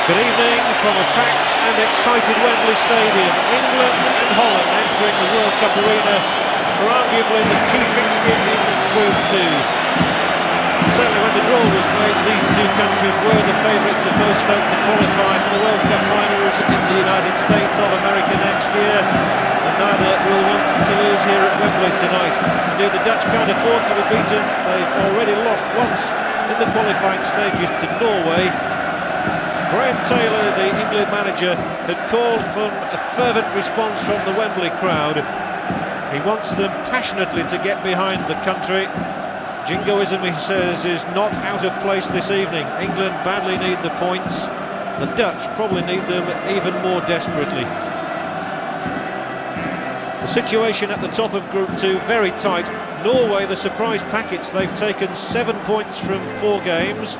Good evening from a packed and excited Wembley Stadium. England and Holland entering the World Cup arena for arguably the key fixture in Group 2. Certainly when the draw was made, these two countries were the favourites of most folk to qualify for the World Cup finals in the United States of America next year. And neither will want to lose here at Wembley tonight. Indeed, the Dutch can't afford to be beaten. They've already lost once in the qualifying stages to Norway. Graham Taylor, the England manager, had called for a fervent response from the Wembley crowd. He wants them passionately to get behind the country. Jingoism, he says, is not out of place this evening. England badly need the points. The Dutch probably need them even more desperately. The situation at the top of Group 2, very tight. Norway, the surprise packets, they've taken 7 points from 4 games.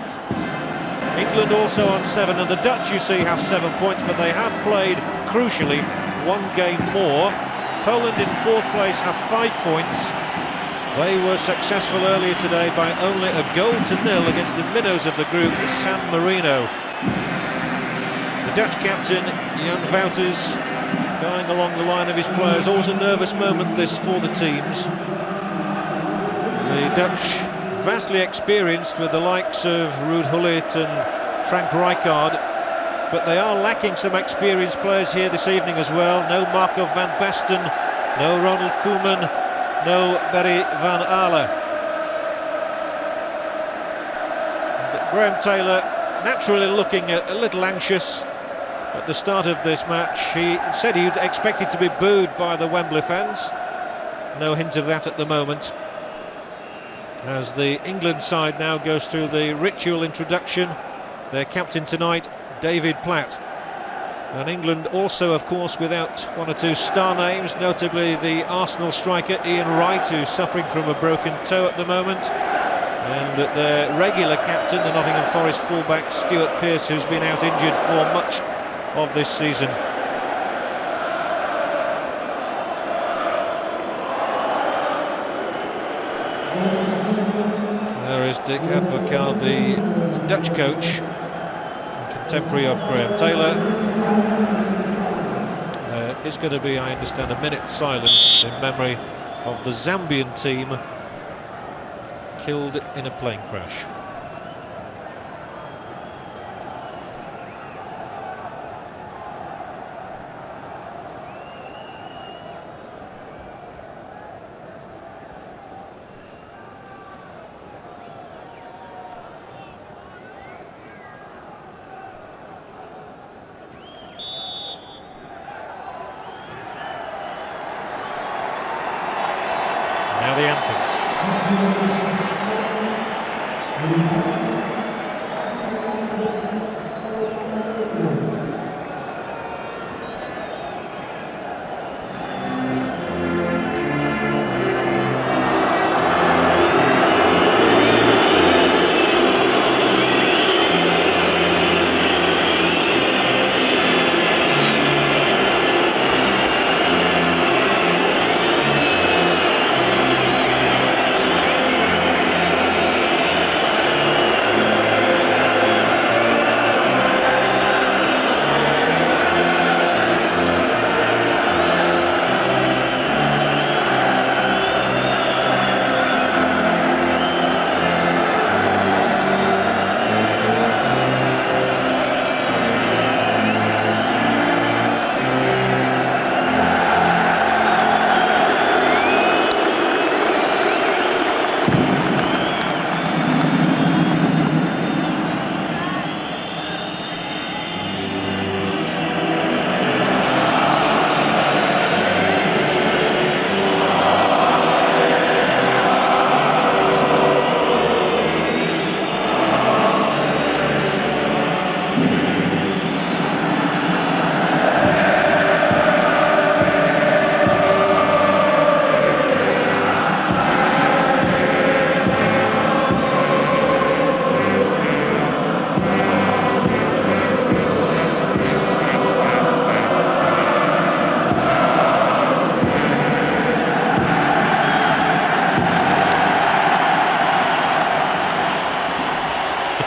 England also on 7, and the Dutch, you see, have 7 points, but they have played, crucially, 1 game more. Poland in 4th place have 5 points. They were successful earlier today by only a 1-0 against the minnows of the group, San Marino. The Dutch captain, Jan Wouters, going along the line of his players. Always a nervous moment, this, for the teams. The Dutch vastly experienced with the likes of Ruud Gullit and Frank Rijkaard, but they are lacking some experienced players here this evening as well. No Marco van Basten, no Ronald Koeman, no Barry van Aale. And Graham Taylor naturally looking a little anxious at the start of this match. He said he'd expected to be booed by the Wembley fans. No hint of that at the moment, as the England side now goes through the ritual introduction. Their captain tonight, David Platt. And England also, of course, without 1 or 2 star names, notably the Arsenal striker Ian Wright, who's suffering from a broken toe at the moment, and their regular captain, the Nottingham Forest fullback Stuart Pearce, who's been out injured for much of this season. There is Dick Advocaat, the Dutch coach, contemporary of Graham Taylor. There is going to be, I understand, a minute's silence in memory of the Zambian team killed in a plane crash. Now the anthems.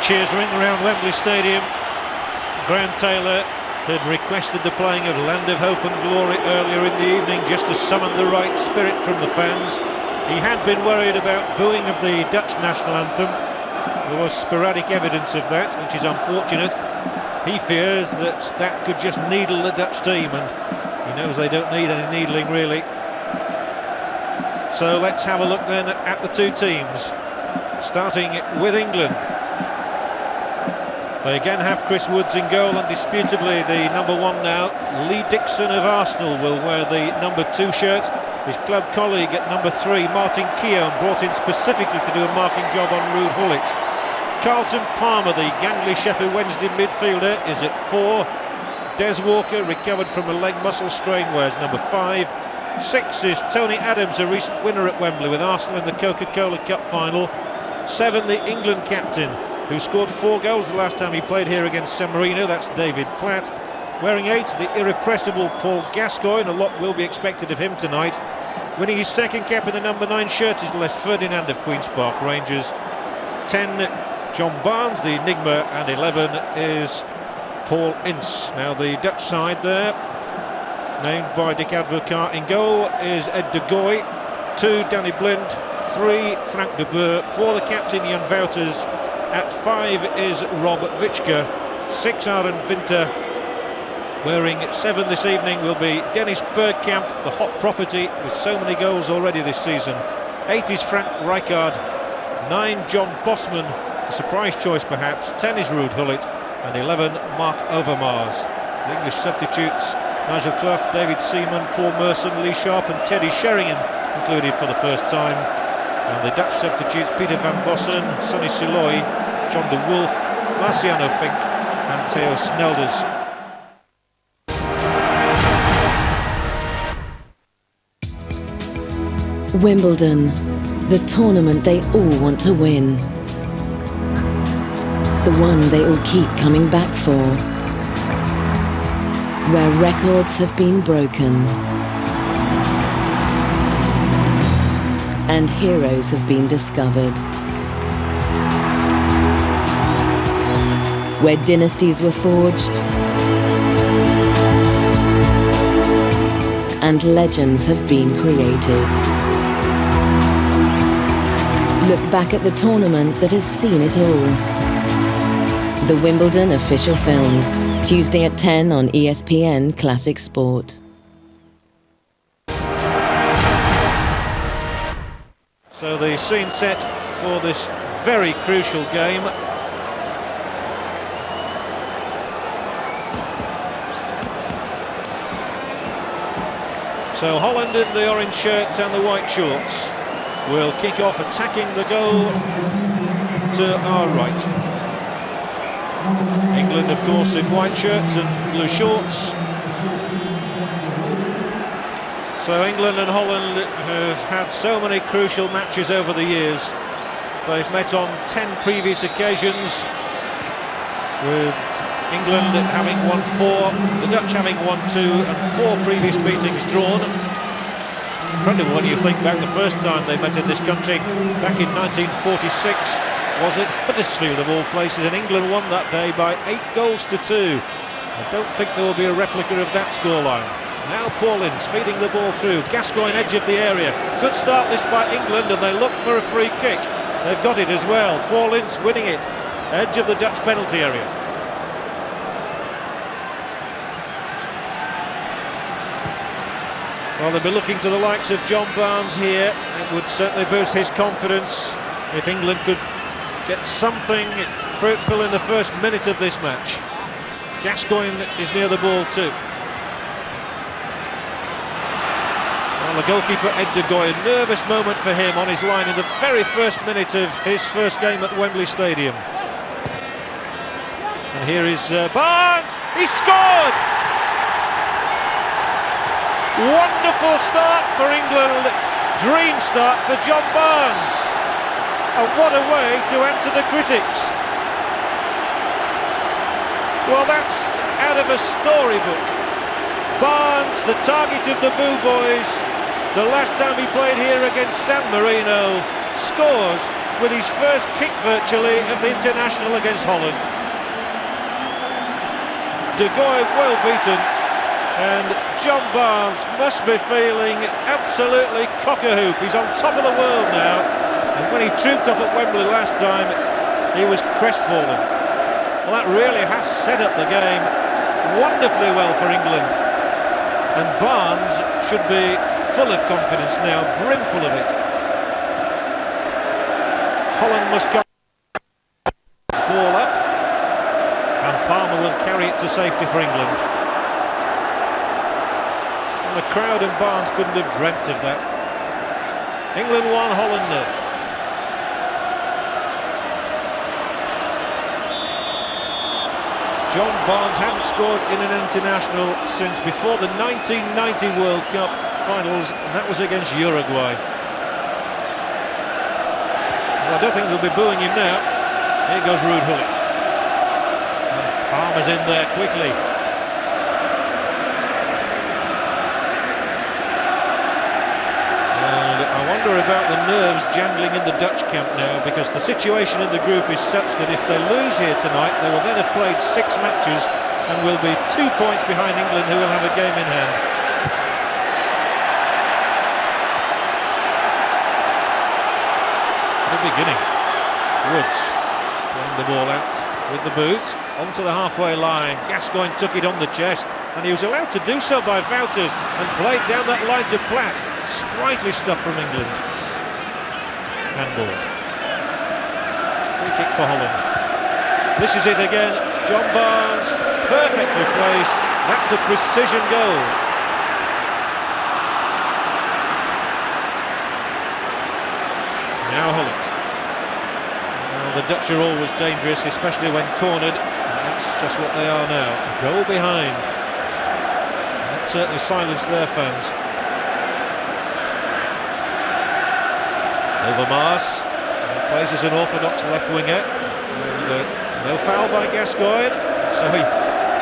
Cheers ring around Wembley Stadium Graham Taylor had requested the playing of Land of Hope and Glory earlier in the evening just to summon the right spirit from the fans. He had been worried about booing of the Dutch national anthem. There was sporadic evidence of that, which is unfortunate. He fears that that could just needle the Dutch team, and he knows they don't need any needling really. So let's have a look then at the two teams, starting with England. They again have Chris Woods in goal, undisputably the number one now. Lee Dixon of Arsenal will wear the number 2 shirt. His club colleague at number 3, Martin Keown, brought in specifically to do a marking job on Ruud Gullit. Carlton Palmer, the gangly Sheffield Wednesday midfielder, is at 4. Des Walker, recovered from a leg muscle strain, wears number 5. 6 is Tony Adams, a recent winner at Wembley with Arsenal in the Coca-Cola Cup final. 7, the England captain, who scored 4 goals the last time he played here against San Marino, that's David Platt. Wearing 8, the irrepressible Paul Gascoigne, a lot will be expected of him tonight. Winning his second cap in the number 9 shirt is Les Ferdinand of Queen's Park Rangers. 10, John Barnes, the enigma, and 11 is Paul Ince. Now the Dutch side there, named by Dick Advocaat in goal, is Ed de Goey. 2, Danny Blind. 3, Frank de Boer. 4, the captain, Jan Wouters. At 5 is Rob Witschke. 6, Aaron Winter. Wearing 7 this evening will be Dennis Bergkamp, the hot property with so many goals already this season. 8 is Frank Rijkaard. 9, John Bosman, a surprise choice perhaps. 10 is Ruud Gullit, and 11, Mark Overmars. The English substitutes, Nigel Clough, David Seaman, Paul Merson, Lee Sharp and Teddy Sheringham included for the first time. And the Dutch substitutes, Peter van Bossen, Sonny Siloy, John de Wolf, Marciano Fink and Theo Snelders. Wimbledon, the tournament they all want to win. The one they all keep coming back for. Where records have been broken. And heroes have been discovered. Where dynasties were forged. And legends have been created. Look back at the tournament that has seen it all. The Wimbledon Official Films, Tuesday at 10 on ESPN Classic Sport. So the scene set for this very crucial game. So Holland in the orange shirts and the white shorts will kick off, attacking the goal to our right. England, of course, in white shirts and blue shorts. So England and Holland have had so many crucial matches over the years. They've met on 10 previous occasions, with England having won 4, the Dutch having won 2, and 4 previous meetings drawn. Incredible when you think back the first time they met in this country, back in 1946, was it Huddersfield of all places, and England won that day by 8 goals to 2. I don't think there will be a replica of that scoreline. Now Paul Ince feeding the ball through, Gascoigne edge of the area. Good start this by England, and they look for a free kick. They've got it as well. Paul Ince winning it, edge of the Dutch penalty area. Well, they'll be looking to the likes of John Barnes here. It would certainly boost his confidence if England could get something fruitful in the first minute of this match. Gascoigne is near the ball too. Well, the goalkeeper Ed de Goey, a nervous moment for him on his line in the very first minute of his first game at Wembley Stadium. And here is Barnes. He scored! Wonderful start for England, dream start for John Barnes, and what a way to answer the critics. Well, that's out of a storybook. Barnes, the target of the Boo Boys, the last time he played here against San Marino, scores with his first kick virtually of the international against Holland. De Goey well beaten, and John Barnes must be feeling absolutely cock-a-hoop. He's on top of the world now, and when he trooped up at Wembley last time, he was crestfallen. Well, that really has set up the game wonderfully well for England, and Barnes should be full of confidence now, brimful of it. Holland must go his ball up, and Palmer will carry it to safety for England. And the crowd and Barnes couldn't have dreamt of that. England 1, Holland 0. John Barnes hadn't scored in an international since before the 1990 World Cup finals, and that was against Uruguay. Well, I don't think they'll be booing him now. Here goes Ruud Gullit. And Palmer's in there quickly. And I wonder about the nerves jangling in the Dutch camp now, because the situation in the group is such that if they lose here tonight, they will then have played 6 matches and will be 2 points behind England, who will have a game in hand. Beginning. Woods playing the ball out with the boot onto the halfway line. Gascoigne took it on the chest, and he was allowed to do so by Wouters and played down that line to Platt. Sprightly stuff from England. Handball. Free kick for Holland. This is it again. John Barnes, perfectly placed. That's a precision goal. Now Holland. The Dutch are always dangerous, especially when cornered, and that's just what they are now. Goal behind. That certainly silenced their fans. Overmars plays as an orthodox left winger, and no foul by Gascoigne, so he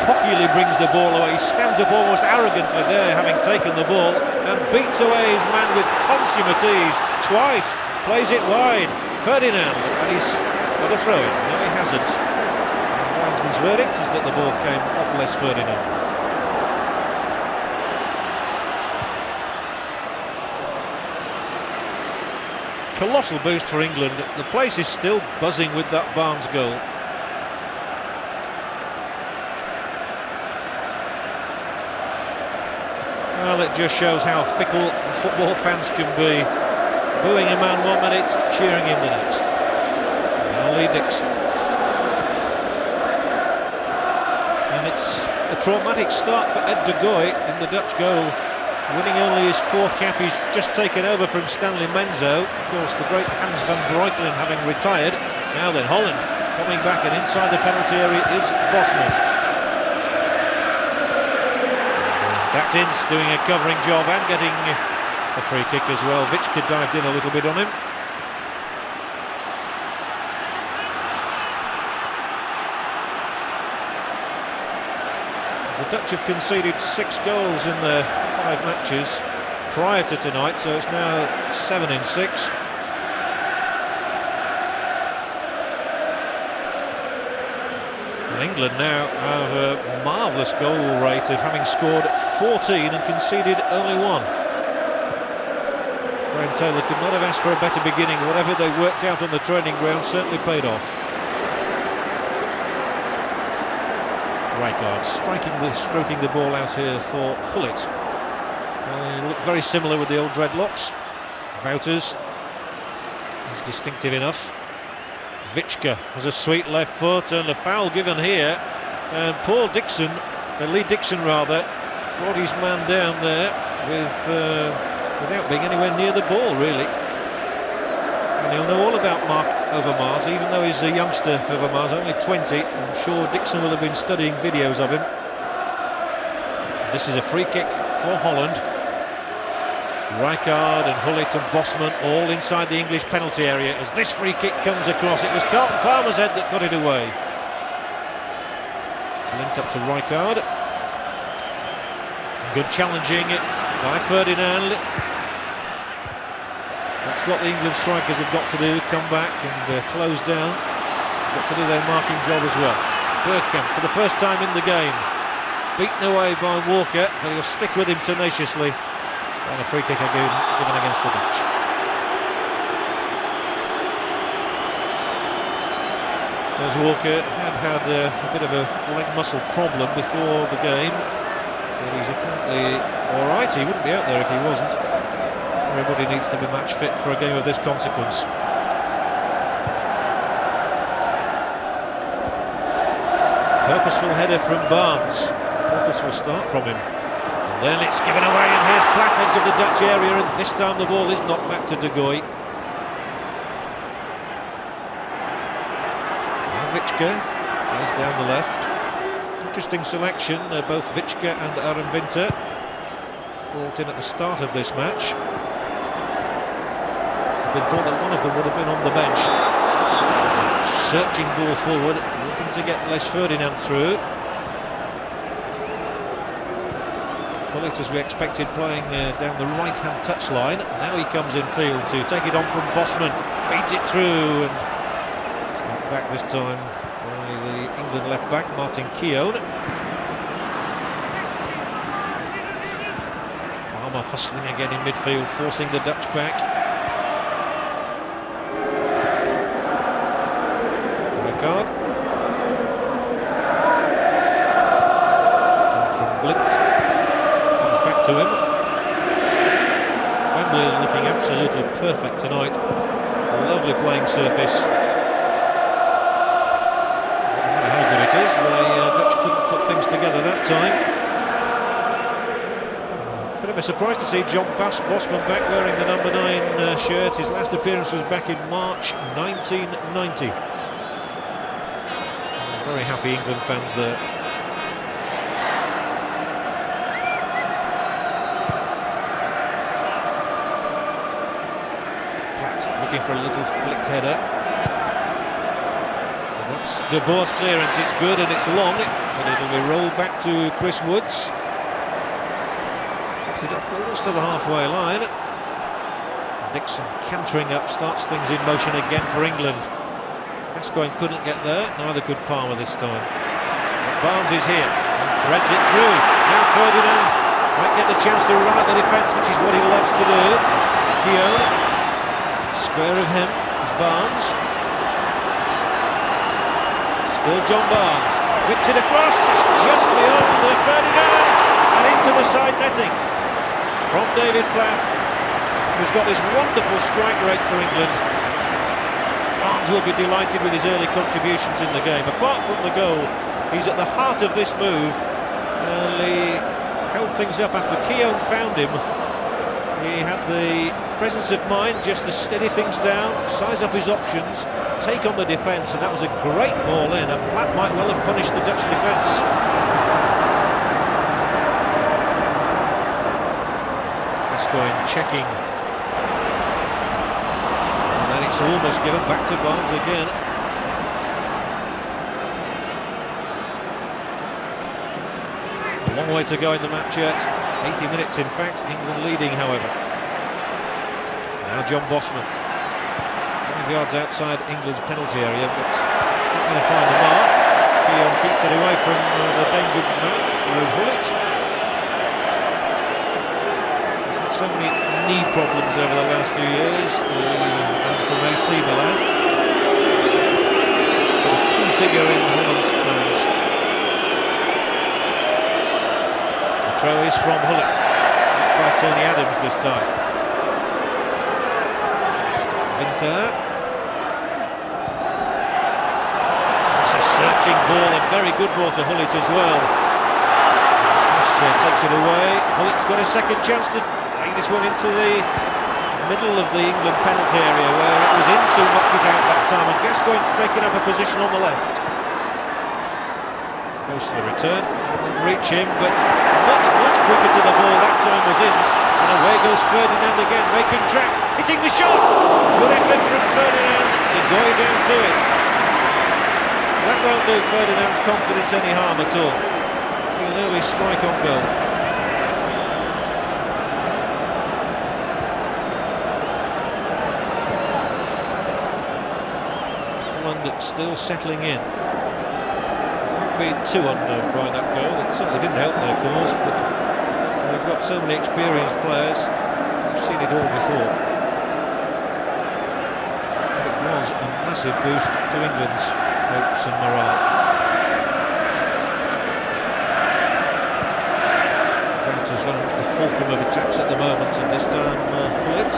cockily brings the ball away. He stands up almost arrogantly there, having taken the ball, and beats away his man with consummate ease. Twice, plays it wide. Ferdinand, and he's got a throw in. No, he hasn't. The linesman's verdict is that the ball came off Les Ferdinand. Colossal boost for England. The place is still buzzing with that Barnes goal. Well, it just shows how fickle football fans can be. Booing a man 1 minute, cheering him the next. Lee Dixon. And it's a traumatic start for Ed de Goey in the Dutch goal. Winning only his 4th cap, he's just taken over from Stanley Menzo. Of course, the great Hans van Breukelen having retired. Now then, Holland coming back, and inside the penalty area is Bosman. That's Ince doing a covering job and getting a free kick as well. Vichka dived in a little bit on him. The Dutch have conceded 6 goals in their 5 matches prior to tonight, so it's now 7 in 6. And England now have a marvellous goal rate of having scored 14 and conceded only 1. Graham Taylor could not have asked for a better beginning. Whatever they worked out on the training ground certainly paid off. Rijkaard stroking the ball out here for Gullit. He looked very similar with the old dreadlocks. Wouters is distinctive enough. Vichka has a sweet left foot, and a foul given here. And Paul Dixon, Lee Dixon rather, brought his man down there without being anywhere near the ball, really. And he'll know all about Mark Overmars, even though he's a youngster, Overmars, only 20. I'm sure Dixon will have been studying videos of him. This is a free kick for Holland. Rijkaard and Gullit and Bosman all inside the English penalty area as this free kick comes across. It was Carlton Palmer's head that got it away. Linked up to Rijkaard. Good challenging by Ferdinand. That's what the England strikers have got to do, come back and close down. Got to do their marking job as well. Bergkamp for the first time in the game. beaten away by Walker, but he'll stick with him tenaciously. And a free kick again given against the Dutch. As Walker had a bit of a leg muscle problem before the game, but he's apparently alright. He wouldn't be out there if he wasn't. Everybody needs to be match fit for a game of this consequence. Purposeful header from Barnes. Purposeful start from him. And then it's given away, and here's Platt, edge of the Dutch area, and this time the ball is knocked back to De Goey. Witschke goes down the left. Interesting selection, both Witschke and Arenvinter brought in at the start of this match. It's been thought that one of them would have been on the bench. Searching ball forward, looking to get Les Ferdinand through. Gullit, as we expected, playing down the right-hand touchline. Now he comes in field to take it on from Bosman, feeds it through, and it's knocked back this time by the England left-back, Martin Keown. Palmer hustling again in midfield, forcing the Dutch back. Card. And from Blink comes back to him. Wembley looking absolutely perfect tonight. Lovely playing surface. No matter how good it is, the Dutch couldn't put things together that time. Bit of a surprise to see John Bosman back wearing the number 9 shirt. His last appearance was back in March 1990. Very happy England fans there. Platt looking for a little flicked header. So that's De Boer's clearance. It's good and it's long, but it'll be rolled back to Chris Woods. Gets it up almost to the halfway line. Dixon cantering up, starts things in motion again for England. Gascoigne couldn't get there, neither could Palmer this time. But Barnes is here and threads it through. Now Ferdinand might get the chance to run at the defence, which is what he loves to do. Keown, square of him is Barnes. Still John Barnes, whips it across, it's just beyond Ferdinand and into the side netting from David Platt, who's got this wonderful strike rate for England. Barnes will be delighted with his early contributions in the game. Apart from the goal, he's at the heart of this move. He held things up after Keown found him. He had the presence of mind just to steady things down, size up his options, take on the defence, and that was a great ball in, and Platt might well have punished the Dutch defence. Gascoigne checking. It's almost given back to Barnes again. A long way to go in the match yet. 80 minutes in fact, England leading however. Now John Bosman. 5 yards outside England's penalty area, but it's not going to find the mark. Keown keeps it away from the danger man, Holland. He's had so many knee problems over the last few years. From AC Milan, but a key figure in Holland's plans. The throw is from Holland, by Tony Adams this time. Winter. That's a searching ball, a very good ball to Hullet as well. This takes it away. Hullet's got a second chance to play this one into the middle of the England penalty area where it was Insu knocked it out that time, and Gascoigne's taking up a position on the left. Goes for the return, didn't reach him, but much quicker to the ball that time was Ince, and away goes Ferdinand again, making track, hitting the shot! Good effort from Ferdinand, and going down to it. That won't do Ferdinand's confidence any harm at all. An early strike on goal. Still settling in. be too unnerved by that goal. It certainly didn't help their cause, but they've got so many experienced players. I've seen it all before. But it was a massive boost to England's hopes and morale. Is very much the fulcrum of attacks at the moment, and this time Holland.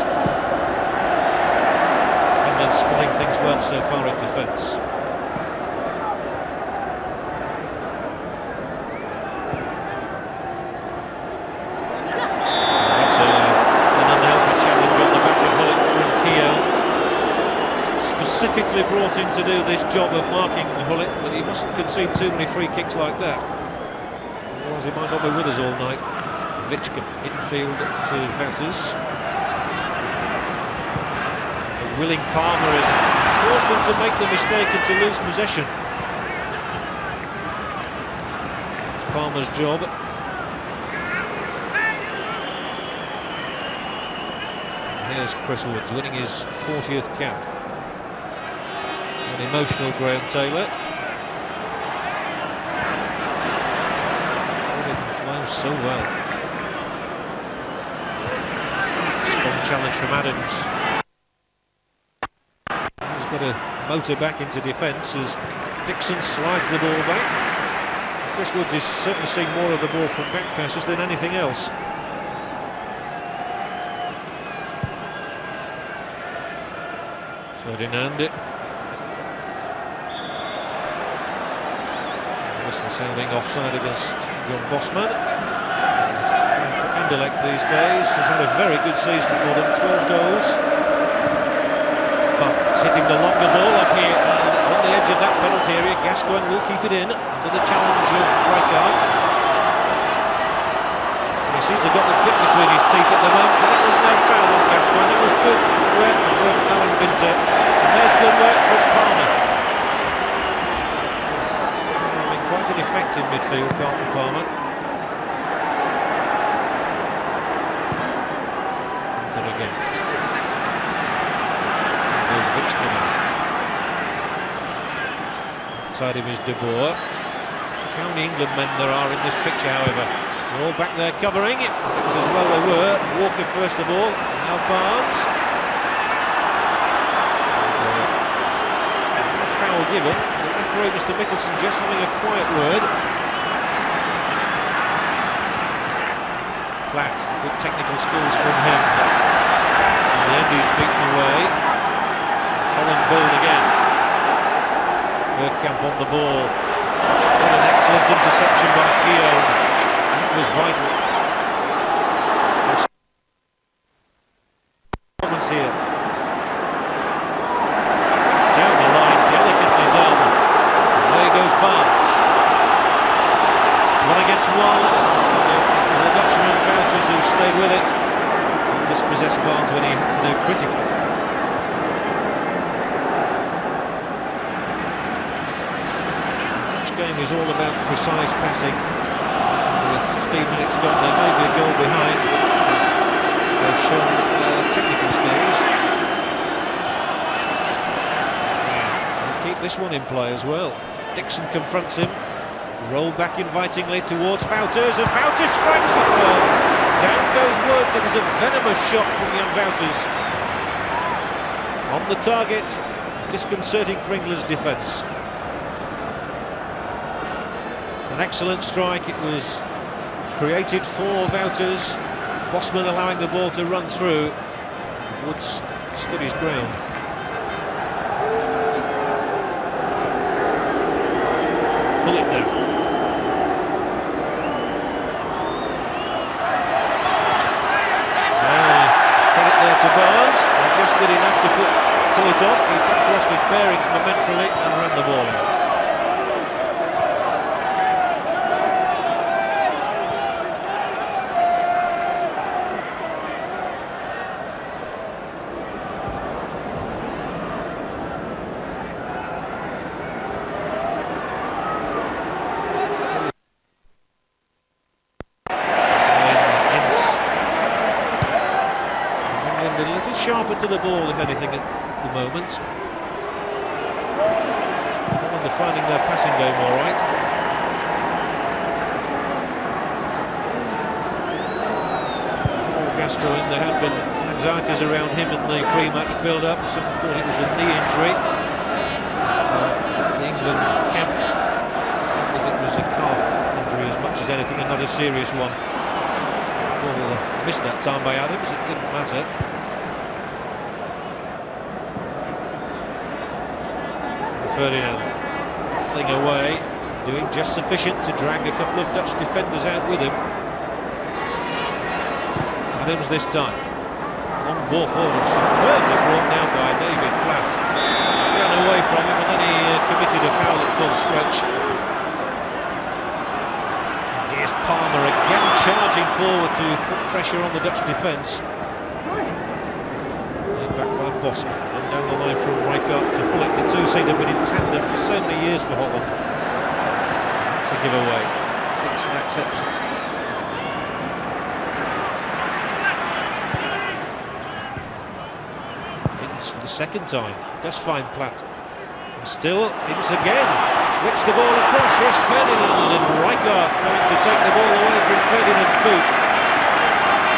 England spotting things well so far in defence. That's an unhealthy challenge on the back of Holland from Kiel. Specifically brought in to do this job of marking Holland, but he mustn't concede too many free kicks like that. Otherwise he might not be with us all night. Infield to Wouters. A willing Palmer has caused them to make the mistake and to lose possession. It's Palmer's job. And here's Chris Woods winning his 40th cap. An emotional Graham Taylor. Playing so well. Challenge from Adams. He's got to motor back into defence as Dixon slides the ball back. Chris Woods is certainly seeing more of the ball from back passes than anything else. Ferdinand. Whistle sounding offside against John Bosman. Anderlecht these days has had a very good season for them, 12 goals. But hitting the longer ball up here and on the edge of that penalty area, Gascoigne will keep it in under the challenge of Rijkaard. He seems to have got the bit between his teeth at the moment, but that was no foul on Gascoigne. That was good work from Alan Winter, and there's good work from Palmer. He's been quite an effective midfield, Carlton Palmer. Outside him is De Boer. How many England men there are in this picture, however. They're all back there covering it. It was as well they were. Walker first of all, now Barnes. A foul given. The referee, Mr. Mickelson, just having a quiet word. Platt, good technical skills from him, but in the end he's beaten away. Holland build again. Bergkamp on the ball. What an excellent interception by Keogh. That was vital. Performance here. Down the line, delicately done. And there goes Barnes. 1 against 1. It was the Dutchman Wouters who stayed with it. Dispossessed Barnes when he had to do critically. Game is all about precise passing. With 15 minutes gone, there may be a goal behind. They've shown technical skills. They'll keep this one in play as well. Dixon confronts him. Rolled back invitingly towards Wouters, and Wouters strikes it well. Down goes Woods. It was a venomous shot from young Wouters. On the target, disconcerting for England's defence. An excellent strike. It was created for Wouters. Bosman allowing the ball to run through. Woods stood his ground. Pull it now. Credit there to Barnes. And just good enough to pull it off. He lost his bearings momentarily and ran the ball out. A little sharper to the ball, if anything, at the moment. Holland are finding their passing game all right. Gascoigne. There had been anxieties around him in the pre-match build-up. Some thought it was a knee injury. The England camp said that it was a calf injury as much as anything, and not a serious one. Well, missed that time by Adams, it didn't matter. Ferdinand battling away, doing just sufficient to drag a couple of Dutch defenders out with him. Adams this time. Long ball forward, superbly brought down by David Platt. Ran away from him and then he committed a foul at full stretch. Here's Palmer again charging forward to put pressure on the Dutch defence. Laid back by Bosman. And down the line from Rijkaard to Holland. The two-seed have been in tandem for so many years for Holland. That's a giveaway. Dixon accepts it. For the second time, does find Platt, and still Ince again, whips the ball across. Here's Ferdinand, and Rijkaard going to take the ball away from Ferdinand's boot.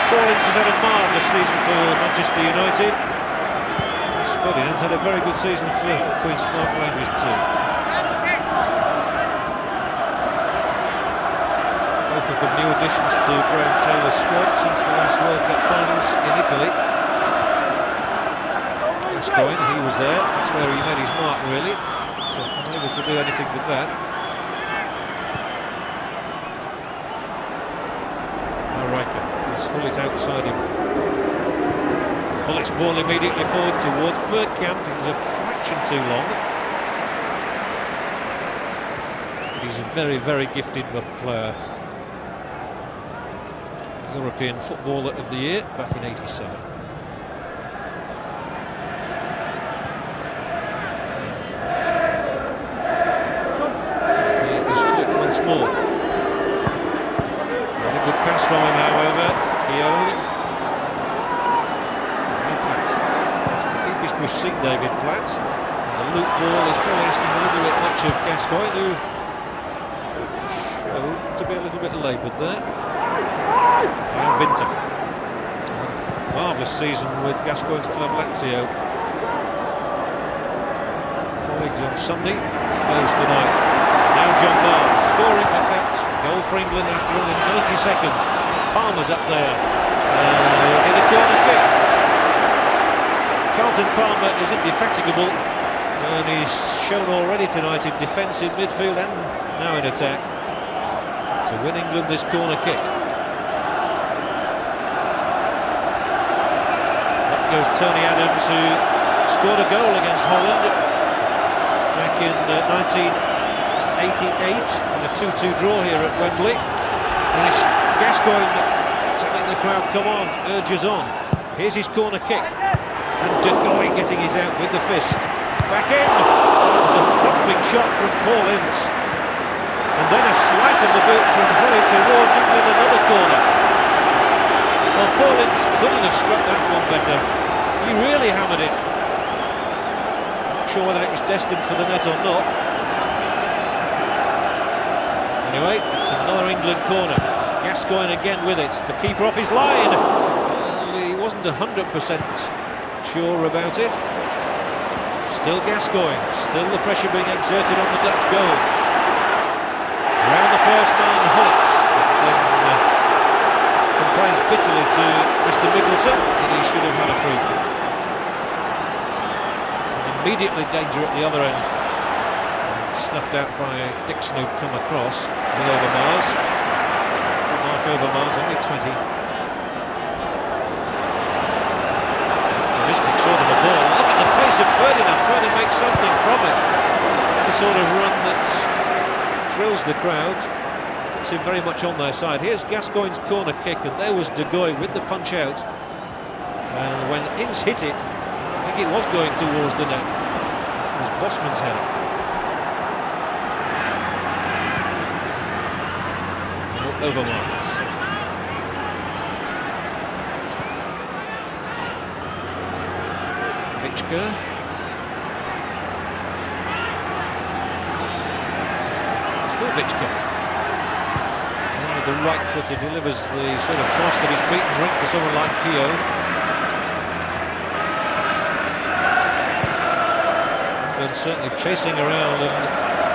Paul Ince has had a marvellous season for Manchester United. Yes, Ferdinand's had a very good season for Queen's Park Rangers too. Both of them new additions to Graham Taylor's squad since the last World Cup finals in Italy. Gascoigne, he was there, that's where he made his mark really, so unable to do anything with that. Now Rijkaard has Hullet outside him. Hullet's ball immediately forward towards Bergkamp. It was a fraction too long. But he's a very, very gifted player. European Footballer of the Year back in '87. More. Not a good pass from him, however. Keown. Platt. It's the deepest we've seen David Platt. And the loop ball is probably asking a little bit much of Gascoigne, who showed to be a little bit laboured there. And Vinter. Marvellous season with Gascoigne's club Lazio. Colleagues on Sunday, foes tonight. Now John Barnes scoring with that goal for England after only 90 seconds. Palmer's up there in a corner kick. Carlton Palmer is indefatigable and he's shown already tonight in defence, in midfield and now in attack to win England this corner kick. Up goes Tony Adams, who scored a goal against Holland back in 1988 in a 2-2 draw here at Wembley. And it's Gascoigne telling the crowd, come on, urges on. Here's his corner kick. And De Goey getting it out with the fist. Back in! It was a thumping shot from Paul Ince. And then a slice of the boot from Holland towards England, another corner. Well, Paul Ince couldn't have struck that one better. He really hammered it. Not sure whether it was destined for the net or not. Anyway, it's another England corner. Gascoigne again with it. The keeper off his line. Well, he wasn't 100% sure about it. Still Gascoigne. Still the pressure being exerted on the Dutch goal. Around the first man, Hullet. Then complains bitterly to Mr. Mickelson that he should have had a free kick. And immediately danger at the other end. Snuffed out by Dixon, who'd come across with Overmars. Mark Overmars, only 20. Optimistic sort of a ball. Look at the pace of Ferdinand trying to make something from it. It's the sort of run that thrills the crowd. Puts him very much on their side. Here's Gascoigne's corner kick, and there was De Goey with the punch out. And when Ince hit it, I think it was going towards the net. It was Bosman's header. Overmars. Vichka. Still Vichka. And with the right foot, he delivers the sort of cross that is meat and drink for someone like Keown. England certainly chasing around and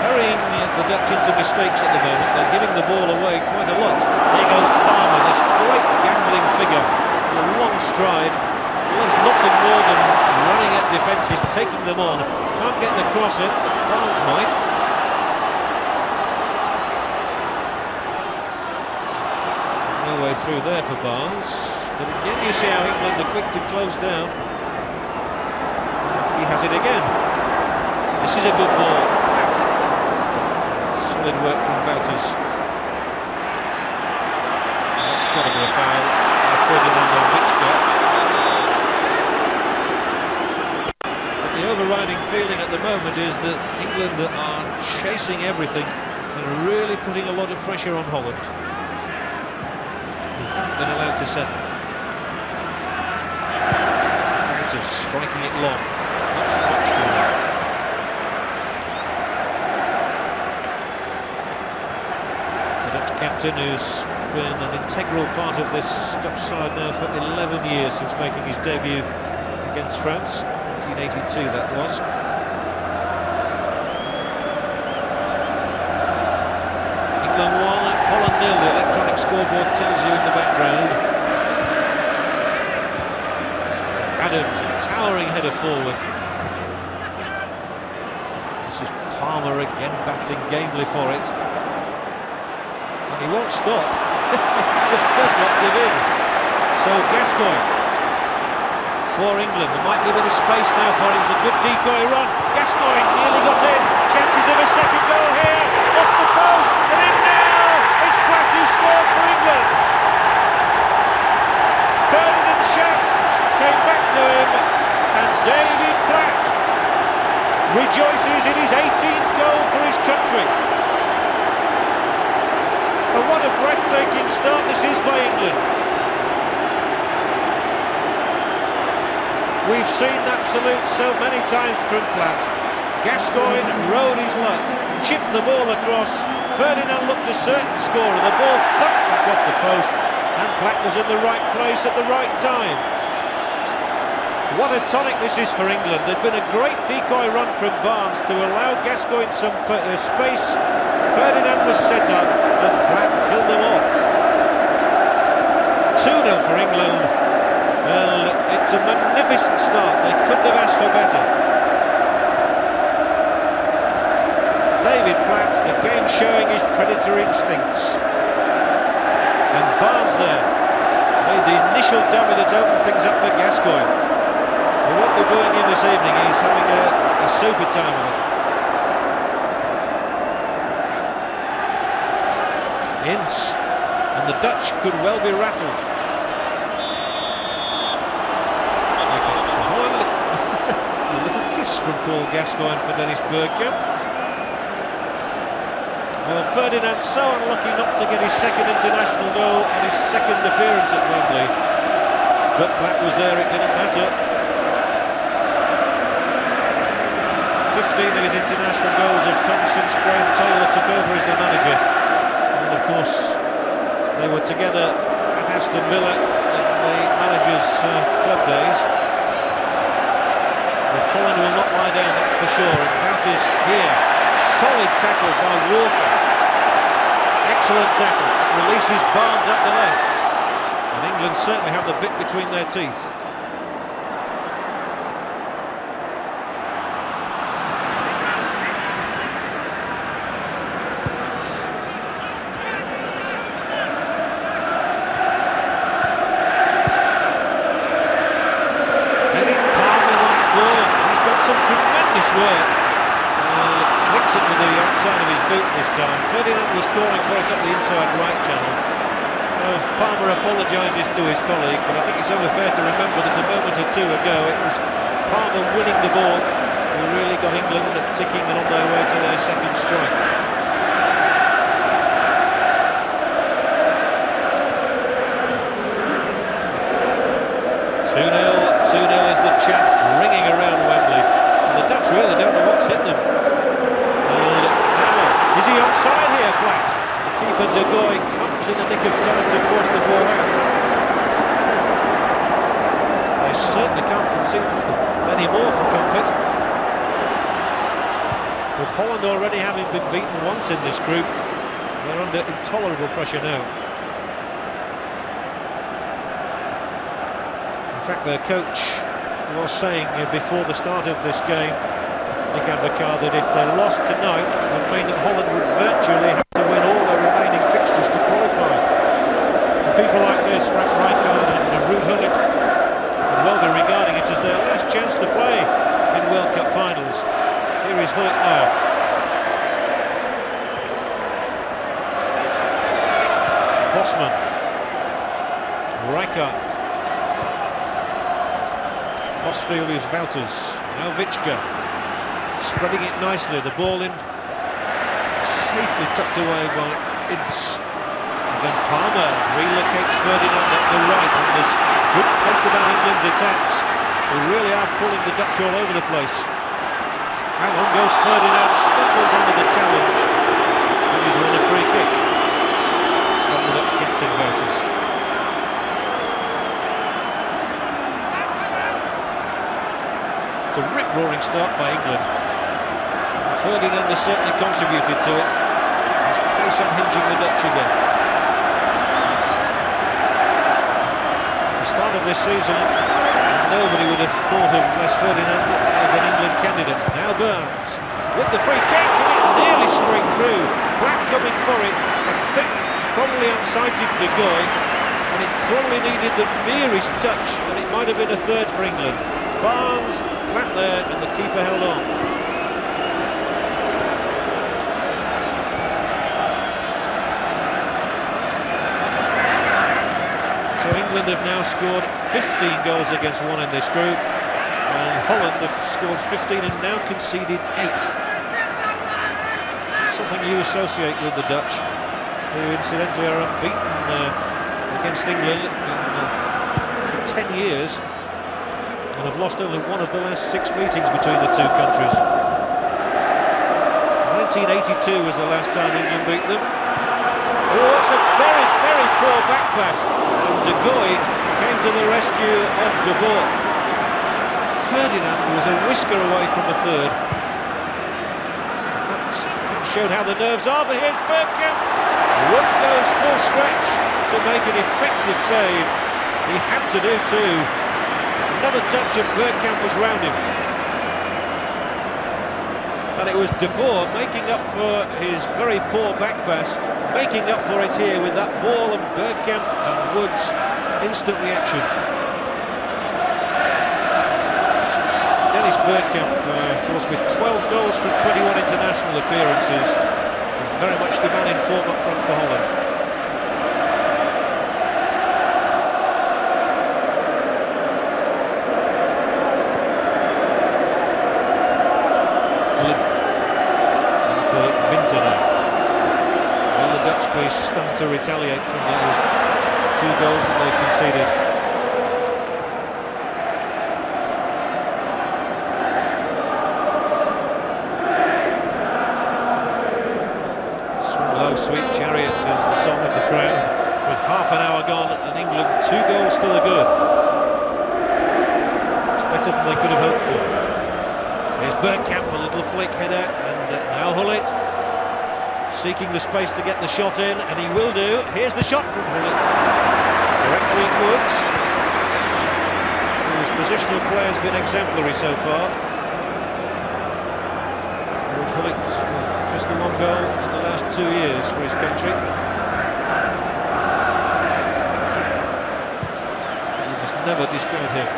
hurrying the Dutch into mistakes at the moment. They're giving the ball away quite a lot. There goes Palmer, this great gambling figure, with a long stride. Loves nothing more than running at defences, taking them on. Can't get the cross in. Barnes might. No way through there for Barnes. But again, you see how England are quick to close down. He has it again. This is a good ball. Solid work from Wouters. That's got to be a foul. Ferdinand Victor. The overriding feeling at the moment is that England are chasing everything and really putting a lot of pressure on Holland, who haven't been allowed to settle. Wouters striking it long, much too long. The Dutch captain, who's been an integral part of this Dutch side now for 11 years since making his debut against France. 1982 that was. England 1, Holland 0, the electronic scoreboard tells you in the background. Adams, a towering header forward. This is Palmer again battling gamely for it. And he won't stop. Just does not give in. So Gascoigne for England. There might be a bit of space now for him. It's a good decoy run. Gascoigne nearly got in. Chances of a second goal here. Off the post and in now. It's Platt who scored for England. Ferdinand Schacht came back to him, and David Platt rejoices in his 18th goal for his country. And what a breathtaking start this is by England. We've seen that salute so many times from Platt. Gascoigne rode his luck, chipped the ball across. Ferdinand looked a certain scorer. The ball thumped back off the post, and Platt was in the right place at the right time. What a tonic this is for England. There'd been a great decoy run from Barnes to allow Gascoigne some space. Ferdinand was set up, and Platt killed them off. 2-0 for England. Well, it's a magnificent start. They couldn't have asked for better. David Platt again showing his predatory instincts. And Barnes there made the initial dummy that opened things up for Gascoigne. We won't be booing him this evening. He's having a super time of it. Ince. And the Dutch could well be rattled. From Paul Gascoigne for Dennis Bergkamp. Well, Ferdinand so unlucky not to get his second international goal and his second appearance at Wembley. But Platt was there, it didn't matter. 15 of his international goals have come since Graham Taylor took over as the manager. And of course, they were together at Aston Villa in the manager's club days. Holland will not lie down, that's for sure. And Wouters here. Solid tackle by Walker. Excellent tackle. Releases Barnes up the left. And England certainly have the bit between their teeth. Some tremendous work. Flicks it with the outside of his boot this time. Ferdinand was calling for it up the inside right channel. Palmer apologises to his colleague, but I think it's only fair to remember that a moment or two ago it was Palmer winning the ball who really got England ticking and on their way to their second strike. Is the chant ringing around Wembley. The Dutch really don't know what's hit them. And now, is he offside here, Platt? The keeper De Goey comes in the nick of time to force the ball out. They certainly can't concede many more for comfort. With Holland already having been beaten once in this group, they're under intolerable pressure now. In fact, their coach was saying before the start of this game, Nick Advocaat, that if they lost tonight, it would mean that Holland would virtually have to win all their remaining fixtures to qualify. For people like this, Frank Rijkaard and Ruud Gullit could well be regarding it as their last chance to play in World Cup finals. Here is Gullit now. Bosman. Rijkaard. Vosvelius Wouters. Now Vichka. Spreading it nicely. The ball in. Safely tucked away by Ince. And then Palmer relocates Ferdinand at the right. And there's good pace about England's attacks. They really are pulling the Dutch all over the place. How on goes Ferdinand, stumbles under the challenge, and he's won a free kick from the Dutch captain Wouters. It's a rip-roaring start by England. And Ferdinand has certainly contributed to it. His pace unhinging the Dutch again. The start of this season, nobody would have thought of Les Ferdinand as an England candidate. Now Burns with the free kick, and it nearly scraped through. Black coming for it. A thick, probably unsighted De Goey, and it probably needed the merest touch, and it might have been a third for England. Barnes, Platt there, and the keeper held on. So England have now scored 15 goals against 1 in this group, and Holland have scored 15 and now conceded 8. Something you associate with the Dutch, who incidentally are unbeaten against England for 10 years, and have lost only one of the last 6 meetings between the two countries. 1982 was the last time England beat them. Oh, that's a very, very poor back pass. And De Goey came to the rescue of De Boer. Ferdinand was a whisker away from a third. That showed how the nerves are, but here's Bergkamp. Woods goes full stretch to make an effective save. He had to do too. Another touch and Bergkamp was round him. And it was De Boer making up for his very poor back pass, making up for it here with that ball, and Bergkamp and Woods instant reaction. Dennis Bergkamp, of course, with 12 goals from 21 international appearances, is very much the man in form up front for Holland. Stunned to retaliate from those 2 goals that they conceded. Swing Low, Sweet Chariot is the song of the crowd. With half an hour gone and England 2 goals to the good. It's better than they could have hoped for. Here's Bergkamp, a little flick header, and now Gullit. Seeking the space to get the shot in, and he will do. Here's the shot from Gullit. Directly at Woods, whose positional play has been exemplary so far. Gullit with just the 1 goal in the last 2 years for his country. You must never discount him.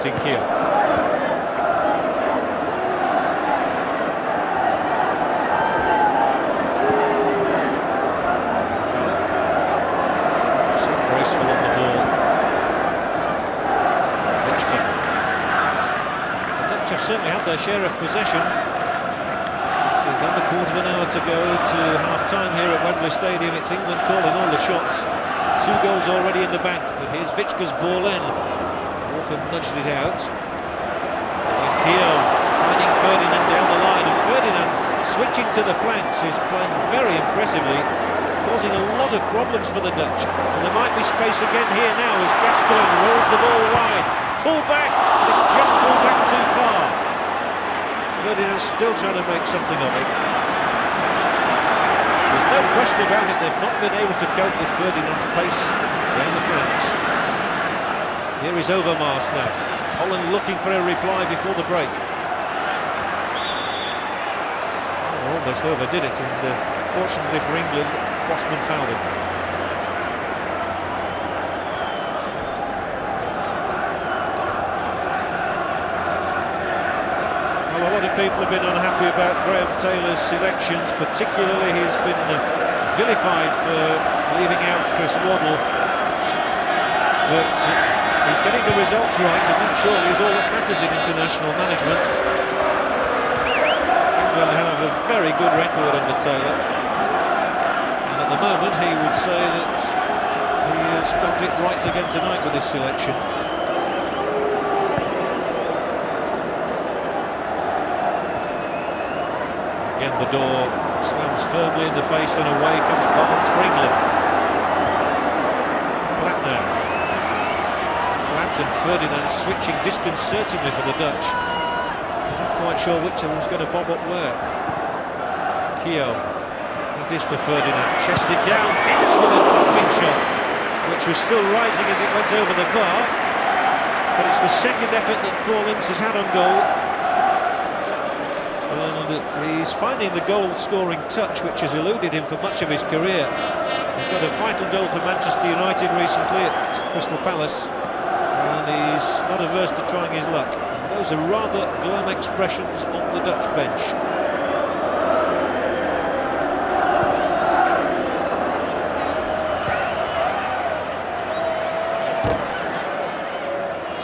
Here. Graceful on the ball. Vichka. The Dutch have certainly had their share of possession. With under a quarter of an hour to go to half-time here at Wembley Stadium. It's England calling all the shots. 2 goals already in the bank, but here's Vichka's ball in. Walker nudged it out. Keown finding Ferdinand down the line, and Ferdinand switching to the flanks is playing very impressively, causing a lot of problems for the Dutch. And there might be space again here now as Gascoigne rolls the ball wide. Pull back, and it's just pulled back too far. Ferdinand's still trying to make something of it. There's no question about it, they've not been able to cope with Ferdinand's pace down the flanks. Here is Overmars now. Holland looking for a reply before the break. Oh, almost overdid it, and fortunately for England, Bosman fouled him. Well, a lot of people have been unhappy about Graham Taylor's selections, particularly he's been vilified for leaving out Chris Waddle. But he's getting the results right, and that surely is all that matters in international management. England have a very good record under Taylor, and at the moment he would say that he has got it right again tonight with his selection. Again the door slams firmly in the face, and away comes Barnes for England. Platt now. And Ferdinand switching disconcertingly for the Dutch. Not quite sure which of them's going to bob up where. Keown. That is for Ferdinand. Chested down into the thumping shot, which was still rising as it went over the bar. But it's the second effort that Paul Ince has had on goal. And he's finding the goal-scoring touch, which has eluded him for much of his career. He's got a vital goal for Manchester United recently at Crystal Palace, and he's not averse to trying his luck. And those are rather glum expressions on the Dutch bench.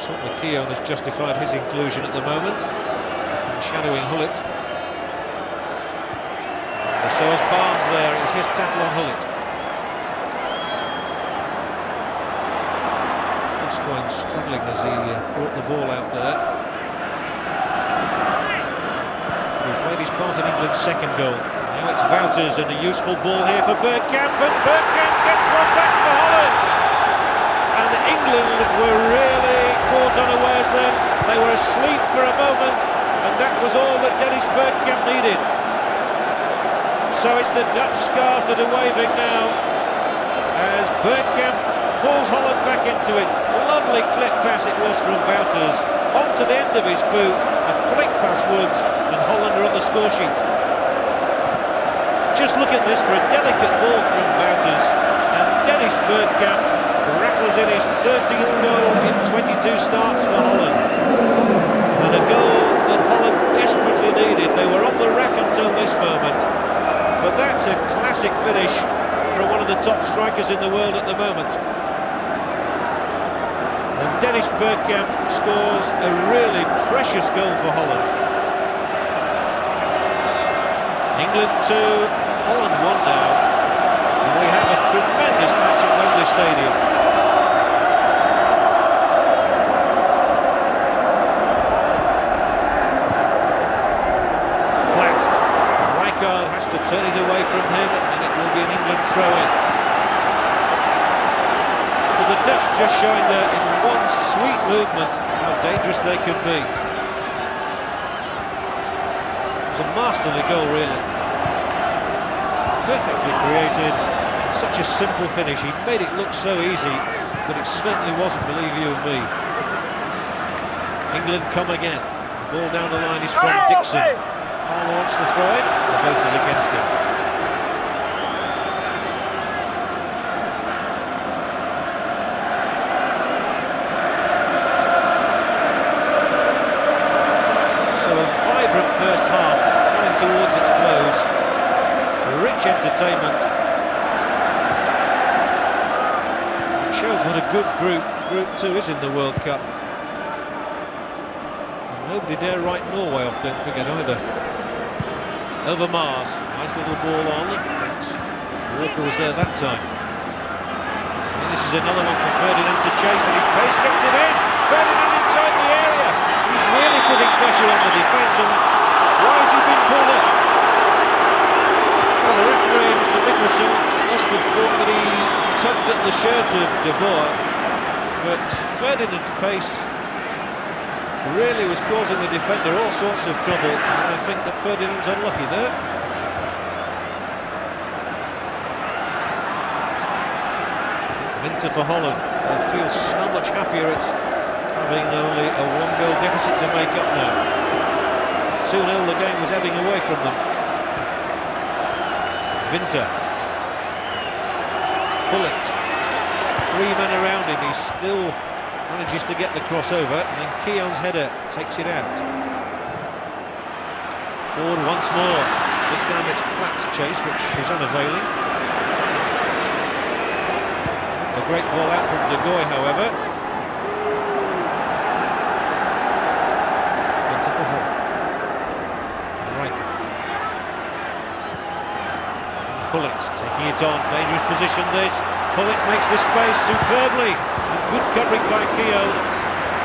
Certainly Keown has justified his inclusion at the moment, shadowing Hullet. And so has Barnes there, it was his tackle on Hullet. Struggling as he brought the ball out there. He played his part in England's second goal. Now it's Wouters, and a useful ball here for Bergkamp, and Bergkamp gets one back for Holland. And England were really caught unawares then. They were asleep for a moment, and that was all that Dennis Bergkamp needed. So it's the Dutch scarf that are waving now as Bergkamp pulls Holland back into it. Lovely clip pass it was from Wouters, onto the end of his boot, a flick past Woods, and Holland are on the score sheet. Just look at this for a delicate ball from Wouters, and Dennis Bergkamp rattles in his 13th goal in 22 starts for Holland. And a goal that Holland desperately needed. They were on the rack until this moment. But that's a classic finish from one of the top strikers in the world at the moment. And Dennis Bergkamp scores a really precious goal for Holland. England 2, Holland 1 now. And we have a tremendous match at Wembley Stadium. Platt. Rijkaard has to turn it away from him, and it will be an England throw-in. The Dutch just showing there in one sweet movement how dangerous they can be. It was a masterly goal, really. Perfectly created, such a simple finish. He made it look so easy, but it certainly wasn't, believe you and me. England come again. The ball down the line is from Dixon. Palmer wants the throw-in, the vote is against him. First half coming towards its close. Rich entertainment. It shows what a good Group 2 is in the World Cup. And nobody dare write Norway off, don't forget either. Overmars, nice little ball on, but Walker was there that time. And this is another one for Ferdinand to chase, and his pace gets him in. Ferdinand inside the area. He's really putting pressure on out of De Boer, but Ferdinand's pace really was causing the defender all sorts of trouble, and I think that Ferdinand's unlucky there. Winter for Holland. They feel so much happier at having only a one-goal deficit to make up now. 2-0, the game was ebbing away from them. Winter. Bullet. 3 men around him, he still manages to get the crossover, and then Keown's header takes it out. Forward once more. This time it's Platt's chase, which is unavailing. A great ball out from De Goey, however. Into for Hall. Right. Bullet taking it on. Dangerous position this. Bullet makes the space superbly. And good covering by Keown.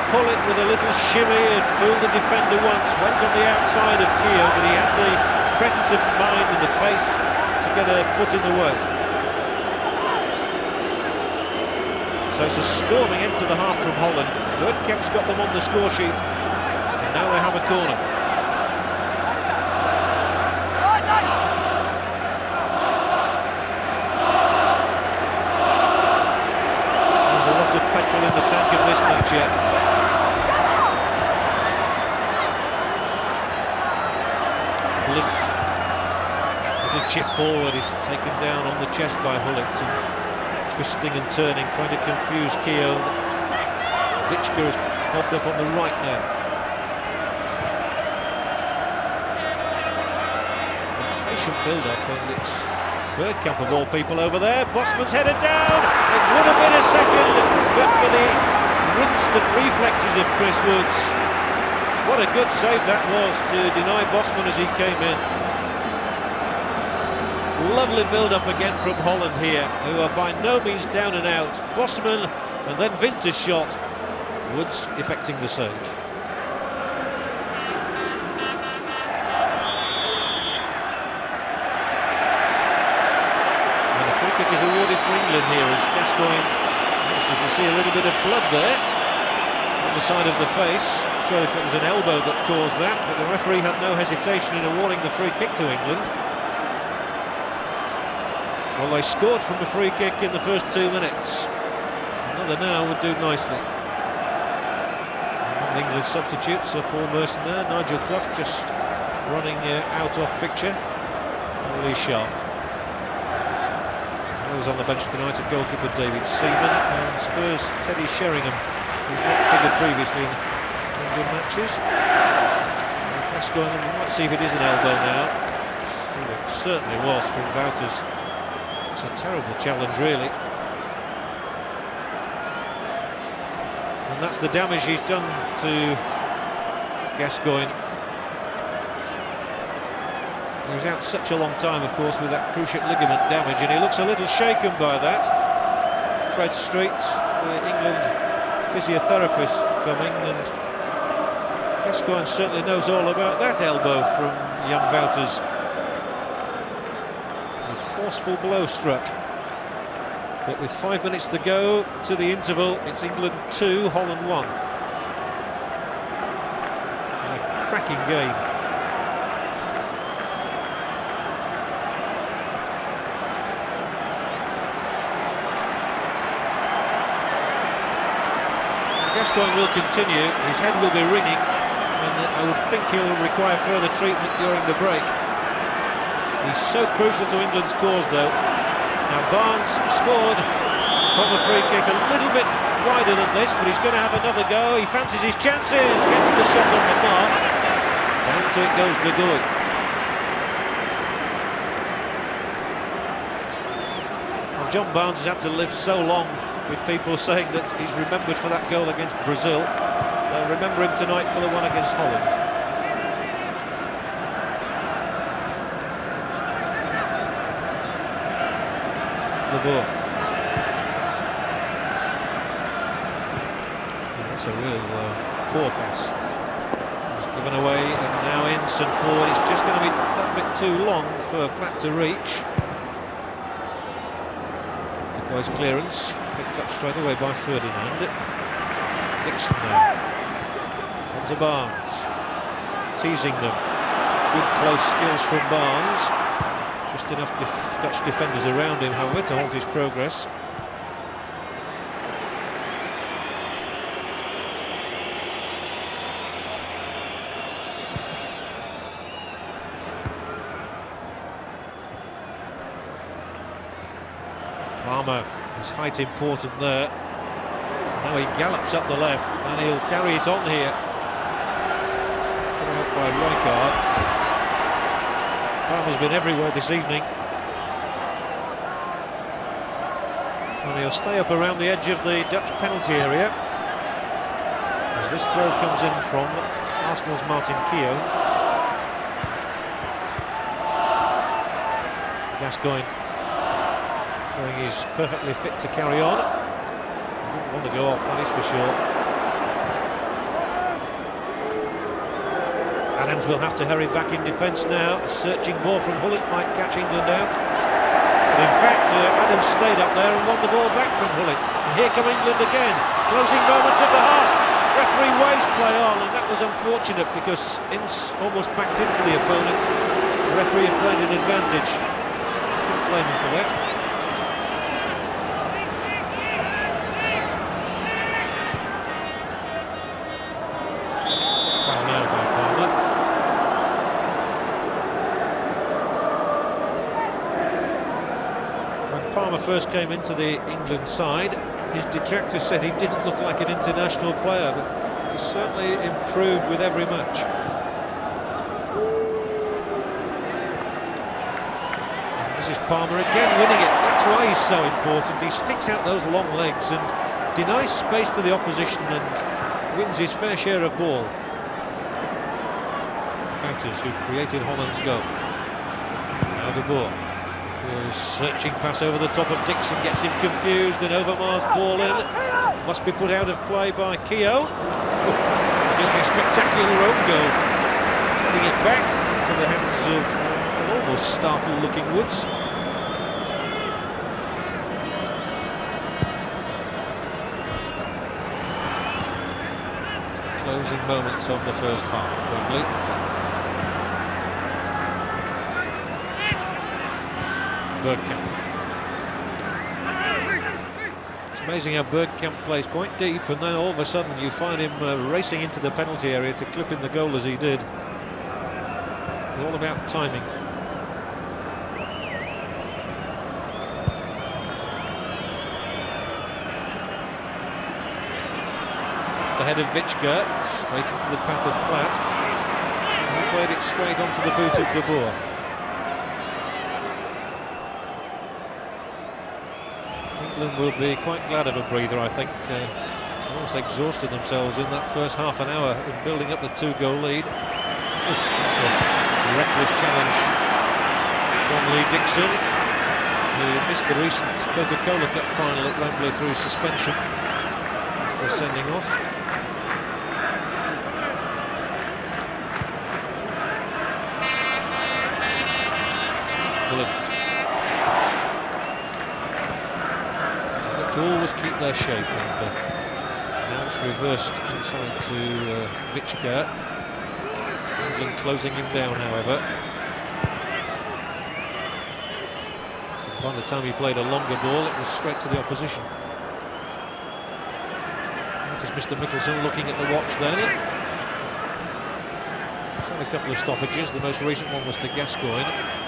Bullet with a little shimmy and fooled the defender once. Went on the outside of Keown, but he had the presence of mind and the pace to get a foot in the way. So it's a storming end to the half from Holland. Bergkamp's got them on the score sheet, and now they have a corner. There's a lot of petrol in the tank of this match yet. Blink. Little chip forward, is taken down on the chest by Hullet, and twisting and turning, trying to confuse Keown. Vichka has popped up on the right now. Patient build-up, and it's Bergkamp of all people over there. Bosman's headed down. It would have been a second, but for the instant reflexes of Chris Woods. What a good save that was to deny Bosman as he came in. Lovely build-up again from Holland here, who are by no means down and out. Bosman and then Winter's shot. Woods effecting the save. And a free kick is awarded for England here as Gascoigne. Yes, you can see a little bit of blood there on the side of the face. Not sure if it was an elbow that caused that, but the referee had no hesitation in awarding the free kick to England. Well, they scored from a free kick in the first 2 minutes. Another now would do nicely. And England substitutes, Paul Merson there, Nigel Clough just running out off picture, and Lee Sharp. Others on the bench tonight are goalkeeper David Seaman and Spurs' Teddy Sheringham, who's not figured previously in England matches. Gascoigne, we might see if it is an elbow now. Well, it certainly was from Wouters. It's a terrible challenge, really. And that's the damage he's done to Gascoigne. He was out such a long time, of course, with that cruciate ligament damage, and he looks a little shaken by that. Fred Street, the England physiotherapist, coming, and Gascoigne certainly knows all about that elbow from young Wouters. Forceful blow struck, but with 5 minutes to go to the interval, it's England 2, Holland 1. And a cracking game. Gascoigne will continue, his head will be ringing, and I would think he'll require further treatment during the break. He's so crucial to England's cause, though. Now Barnes scored from a free kick a little bit wider than this, but he's going to have another go. He fancies his chances, gets the shot on the mark. Down to it goes De Goey. Well, John Barnes has had to live so long with people saying that he's remembered for that goal against Brazil. They'll remember him tonight for the one against Holland. The ball. That's a real poor pass. It's given away, and now Ince and forward. It's just going to be that bit too long for Platt to reach. The boy's clearance. Picked up straight away by Ferdinand. Dixon now. On to Barnes. Teasing them. Good close skills from Barnes. Just enough Dutch defenders around him, however, to halt his progress. Palmer, his height important there. Now he gallops up the left and he'll carry it on here. Put out by Rijkaard. Palmer's been everywhere this evening. And he'll stay up around the edge of the Dutch penalty area. As this throw comes in from Arsenal's Martin Keown. Gascoigne showing he's perfectly fit to carry on. He didn't want to go off, that is for sure. Adams will have to hurry back in defence now. A searching ball from Holland might catch England out. But in fact, Adams stayed up there and won the ball back from Holland. And here come England again. Closing moments of the half. Referee waves play on, and that was unfortunate because Ince almost backed into the opponent. The referee had played an advantage. Couldn't blame him for that. Palmer first came into the England side, his detractors said he didn't look like an international player, but he's certainly improved with every match. And this is Palmer again winning it. That's why he's so important. He sticks out those long legs and denies space to the opposition and wins his fair share of ball. Factors who created Holland's goal. Now De Boer. Searching pass over the top of Dixon, gets him confused, and Overmars ball in. Must be put out of play by Keown. It's going to be a spectacular own goal. Putting it back into the hands of an almost startled looking Woods. It's the closing moments of the first half at Wembley. Bergkamp. It's amazing how Bergkamp plays quite deep, and then all of a sudden you find him racing into the penalty area to clip in the goal as he did. It's all about timing. Off the head of Vichka, straight into the path of Platt. He played it straight onto the boot of De Boer. England will be quite glad of a breather, I think. Almost exhausted themselves in that first half an hour in building up the 2-goal lead. That's a reckless challenge from Lee Dixon, who missed the recent Coca-Cola Cup final at Wembley through suspension for sending off. To always keep their shape, and now it's reversed inside to Vichka. England closing him down, however. So by the time he played a longer ball, it was straight to the opposition. That is Mr. Mickelson looking at the watch then. He's had a couple of stoppages, the most recent one was to Gascoigne.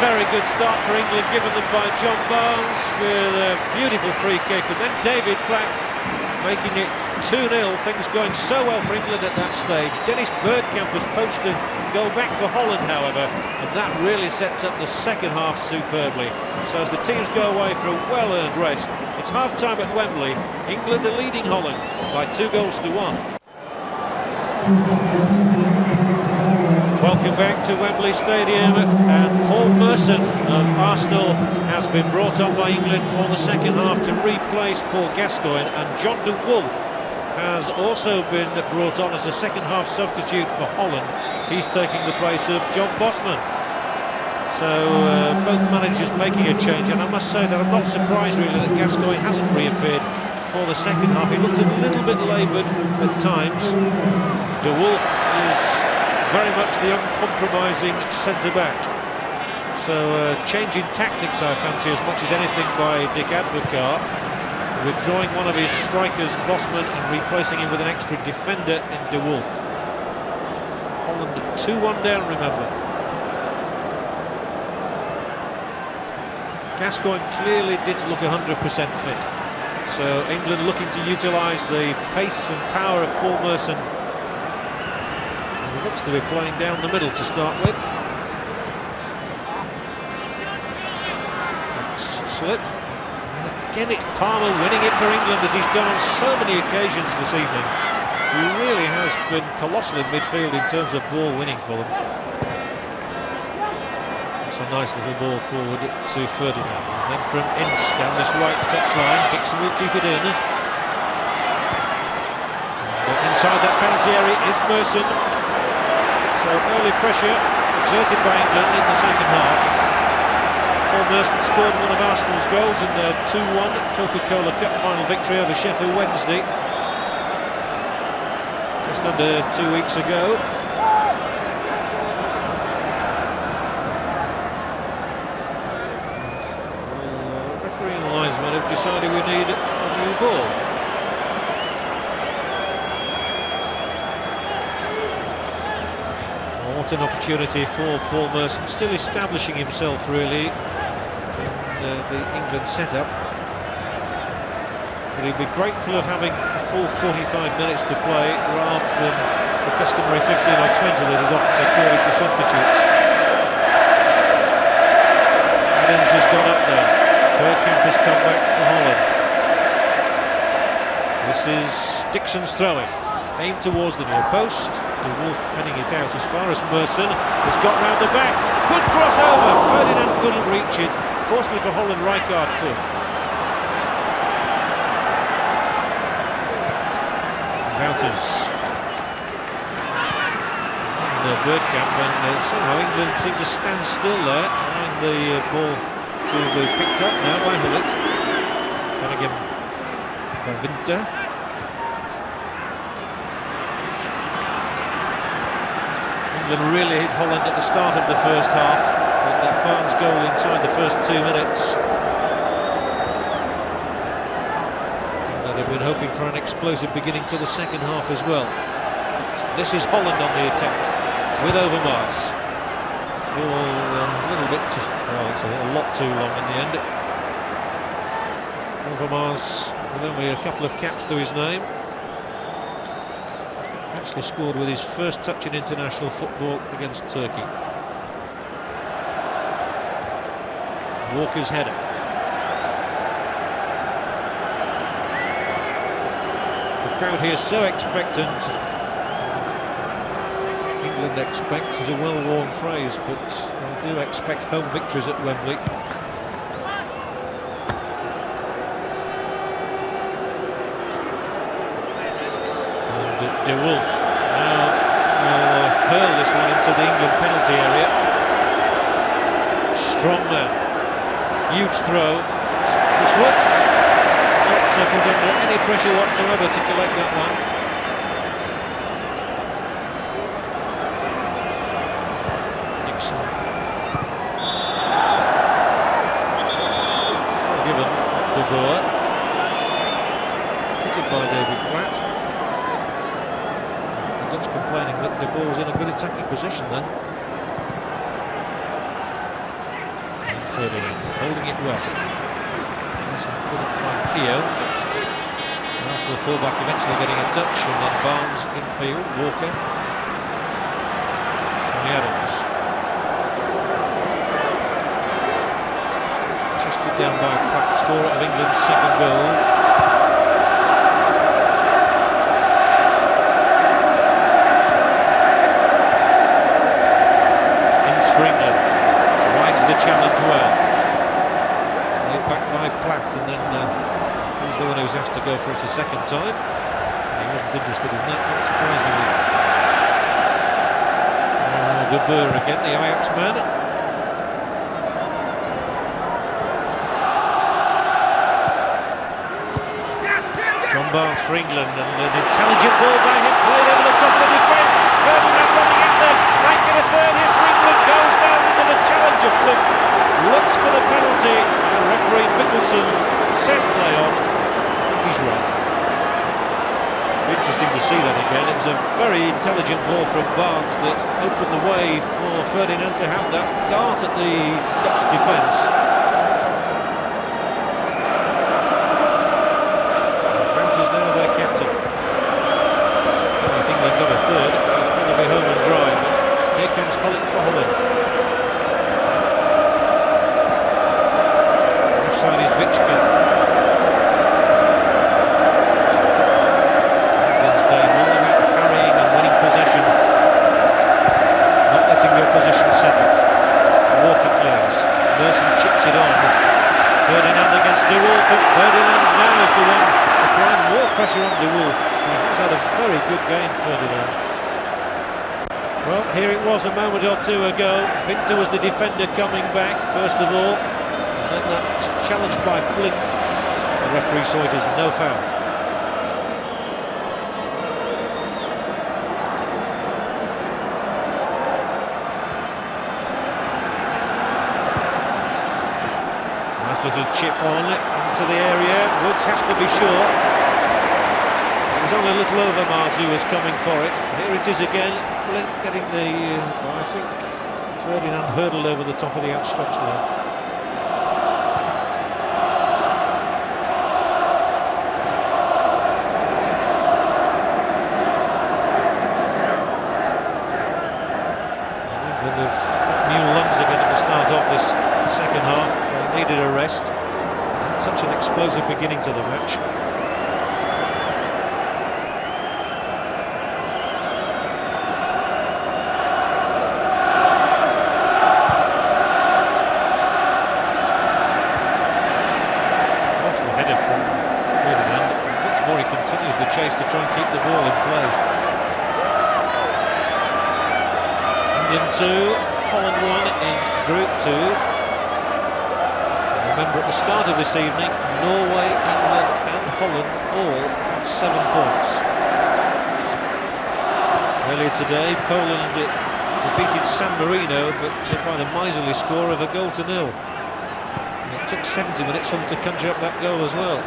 Very good start for England, given them by John Barnes with a beautiful free kick, and then David Platt making it 2-0. Things going so well for England at that stage. Dennis Bergkamp has poached a goal back for Holland, however, and that really sets up the second half superbly. So as the teams go away for a well-earned rest, it's half-time at Wembley. England are leading Holland by 2-1. Well, Welcome back to Wembley Stadium, and Paul Merson of Arsenal has been brought on by England for the second half to replace Paul Gascoigne, and John de Wolf has also been brought on as a second half substitute for Holland. He's taking the place of John Bosman. So both managers making a change, and I must say that I'm not surprised really that Gascoigne hasn't reappeared for the second half. He looked a little bit laboured at times. De Wolf is very much the uncompromising centre-back. So changing tactics, I fancy, as much as anything by Dick Advocaat, withdrawing one of his strikers, Bosman, and replacing him with an extra defender in De Wolf. Holland 2-1 down, remember. Gascoigne clearly didn't look 100% fit. So England looking to utilise the pace and power of Paul Merson. He looks to be playing down the middle to start with. That's slipped. And again it's Palmer winning it for England, as he's done on so many occasions this evening. He really has been colossal in midfield in terms of ball winning for them. That's a nice little ball forward to Ferdinand. And then from Ince down this right touchline, Dixon will keep it in. And inside that penalty area is Merson. So early pressure exerted by England in the second half. Paul Merson scored one of Arsenal's goals in their 2-1 Coca-Cola Cup final victory over Sheffield Wednesday just under 2 weeks ago. Referee and linesmen have decided we need a new ball. What an opportunity for Paul Merson, still establishing himself really in the England setup. But he'd be grateful of having a full 45 minutes to play rather than the customary 15 or 20 that is often accorded to substitutes. Adams has gone up there. Bergkamp has come back for Holland. This is Dixon's throwing. Aimed towards the near post. De Wolf heading it out as far as Merson has got round the back. Good crossover. Ferdinand couldn't reach it. Fortunately for Holland, Rijkaard could. Wouters. And Bergkamp, and somehow England seem to stand still there, allowing the ball to be picked up now by Hullet. And again by Winter. England really hit Holland at the start of the first half, with that Barnes goal inside the first 2 minutes. And they've been hoping for an explosive beginning to the second half as well. This is Holland on the attack, with Overmars. Ball a little bit, well, it's a lot too long in the end. Overmars with only a couple of caps to his name. Actually scored with his first touch in international football against Turkey. Walker's header. The crowd here so expectant. England expect is a well-worn phrase, but they do expect home victories at Wembley. De Wolf now will hurl this one into the England penalty area. Strong man, huge throw. This works. Not put under any pressure whatsoever to collect that one. Dixon. Given De Boer. Hit by David Platt. Complaining that De Boer's in a good attacking position then. And Ferdinand holding it well. Nelson couldn't find Keogh, but Arsenal fullback eventually getting a touch, and then Barnes infield, Walker. Tony Adams. Chested down by Platt, scorer of England's second goal. challenge well. Laid back by Platt, and then he's the one who's asked to go for it a second time. He wasn't interested in that, not surprisingly. De Boer again, the Ajax man. John Barnes for England, and an intelligent ball by him, played over the top of the defence. Ferdinand running at them, might get a third here for England, goes down into the challenge of Blind, looks for the penalty, and referee Mickelson says play on. I think he's right. Interesting to see that again. It was a very intelligent ball from Barnes that opened the way for Ferdinand to have that dart at the Dutch defence. Now their captain. I think they've got a third. They'll probably be home and dry, but here comes Holland for Holland. Offside is Vichka. England's game all about carrying and winning possession, not letting the opposition settle. Walker clears. Merson chips it on. Ferdinand against De Wolf, and Ferdinand now is the one applying more pressure on De Wolf. He's had a very good game, Ferdinand. Well, here it was a moment or two ago. Winter was the defender coming back, first of all. And then that challenge by Blind. The referee saw it as no foul. Nice little chip on into the area. Woods has to be sure. It was only a little over Mars who was coming for it. Here it is again. Blind getting the, I think Ferdinand hurdled over the top of the outstretched leg. England have got new lungs again at the start of this second half. They needed a rest. Such an explosive beginning to the match. Awful header from Ferdinand. Once more he continues the chase to try and keep the ball in play. England 2, Holland 1 in Group 2. Remember, at the start of this evening, Norway, England and Holland all had 7 points. Earlier today, Poland defeated San Marino, but by the miserly score of 1-0. And it took 70 minutes for them to conjure up that goal as well.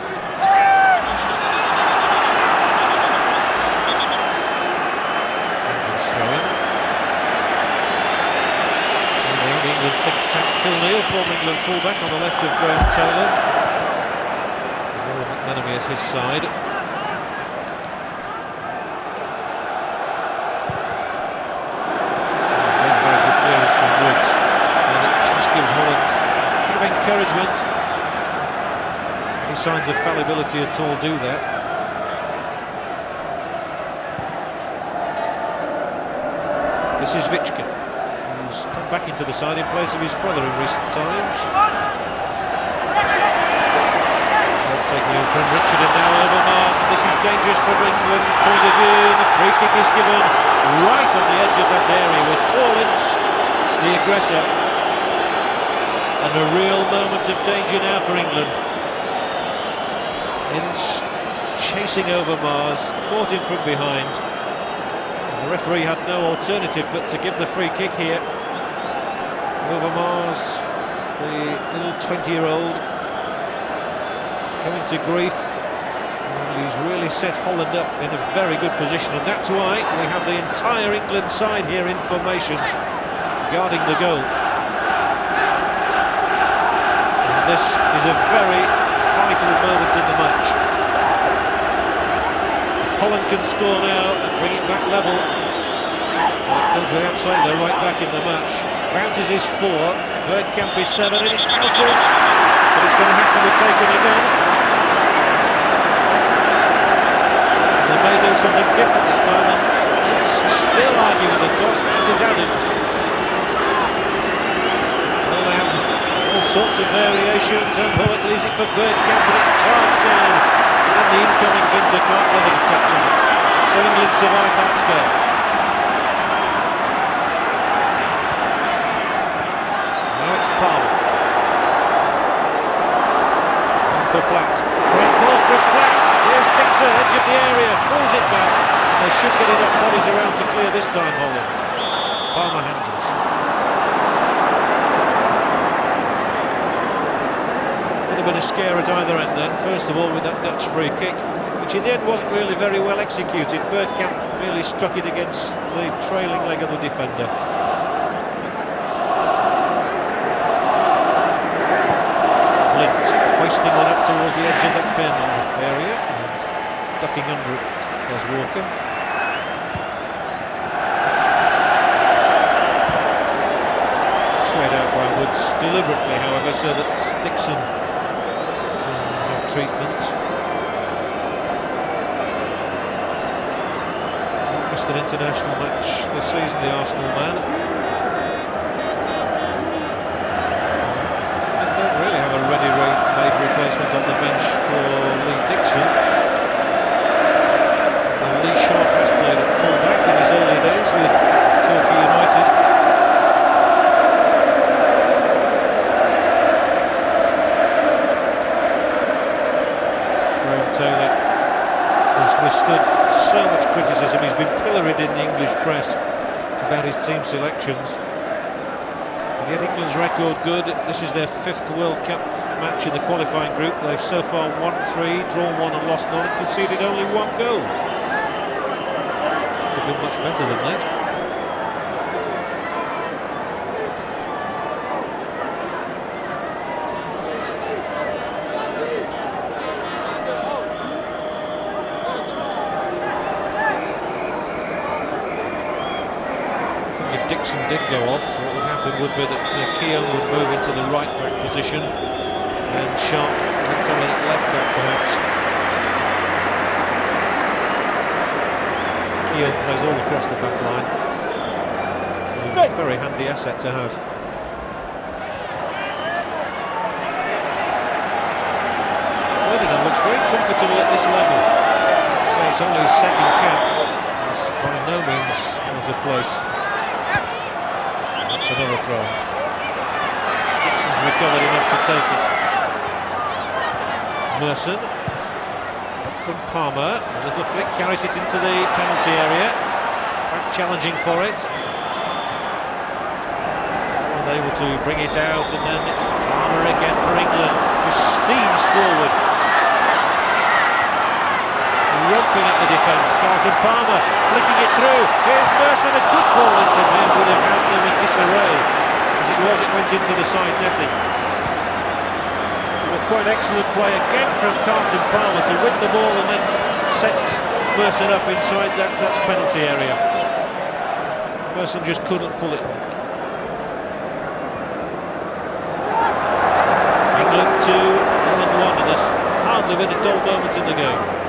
England think-tank Phil Neal, former England fullback, on the left of Graham Taylor. McManamy at his side. Very good clearance from Woods. And it just gives Holland a bit of encouragement. Any signs of fallibility at all do that. This is Vichka. Come back into the side in place of his brother in recent times. Taking in from Richard and now over Mars, and this is dangerous from England's point of view. The free kick is given right on the edge of that area with Paul Ince, the aggressor, and a real moment of danger now for England. Ince chasing over Mars, caught him from behind. And the referee had no alternative but to give the free kick here. Over Mars, the little 20-year-old coming to grief, and he's really set Holland up in a very good position, and that's why we have the entire England side here in formation, guarding the goal. And this is a very vital moment in the match. If Holland can score now and bring it back level, that goes to the outside, they're right back in the match. Wouters is 4, Bergkamp is 7, and it's Wouters, but it's going to have to be taken again. And they may do something different this time, and it's still arguing the toss, as is Adams. Well, they have sorts of variations, and Holland leaves it for Bergkamp, but it's charged down, and the incoming Winter can't get a touch on it. So England survive that scare. Now it's Palmer. And for Platt. Great ball for Platt. Here's Dixon, edge of the area, pulls it back, and they should get enough bodies around to clear this time, Holland. Palmer handles. Could have been a scare at either end then. First of all with that Dutch free kick, which in the end wasn't really very well executed. Bergkamp merely struck it against the trailing leg of the defender. Blind hoisting one up towards the edge of that penalty area, and ducking under it as Walker. Swayed out by Woods deliberately, however, so that Dixon can have treatment. Missed an international match this season, the Arsenal man. And don't really have a ready-made replacement on the bench for Lee Dixon. Lee Short has played at full-back in his early days with Torquay United. Taylor has withstood so much criticism. He's been pilloried in the English press about his team selections. And yet England's record good. This is their 5th World Cup match in the qualifying group. They've so far won 3, drawn 1 and lost none, and conceded only 1 goal. Could have been much better than that. Dixon did go off, what would happen would be that Keown would move into the right back position and Sharp would come in at left back perhaps. Keown plays all across the back line. It's a very handy asset to have. Ferdinand looks very comfortable at this level. So it's only his 2nd cap. It's by no means out of place. That's another throw. Dixon's recovered enough to take it. Merson. Up from Palmer. A little flick carries it into the penalty area. Platt challenging for it. Unable to bring it out, and then it's Palmer again for England, who steams forward. Romping at the defence. Carlton Palmer flicking it through. Here's Merson, a good ball in from him, would have had them in disarray. As it was, it went into the side netting. But quite excellent play again from Carlton Palmer to win the ball and then set Merson up inside that penalty area. Merson just couldn't pull it back. England 2, Holland 1, and there's hardly been a dull moment in the game.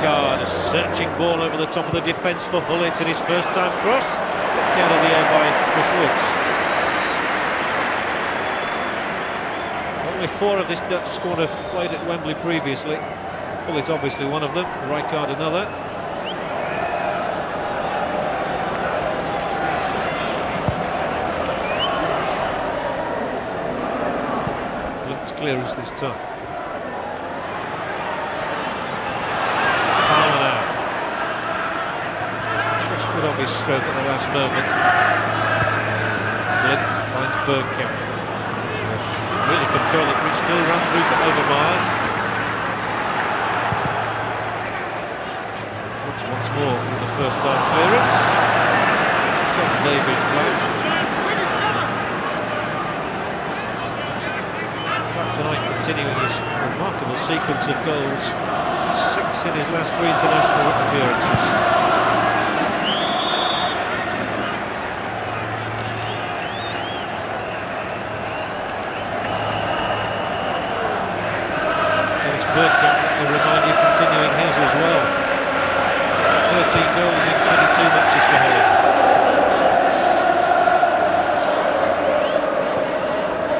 A searching ball over the top of the defence for Hullet in his first time cross, flicked out of the air by Chris Woods. Only 4 of this Dutch squad have played at Wembley previously. Hullet obviously one of them, Rijkaard another. Looked clearance this time. Put off his stroke at the last moment. Blind finds Bergkamp. Really control it, which still run through for Overmars. Woods once more with the first time clearance. From David Platt. Platt tonight continuing his remarkable sequence of goals. 6 in his last 3 international appearances. Bergkamp, let me remind you, continuing his as well. 13 goals in 22 matches for Holland.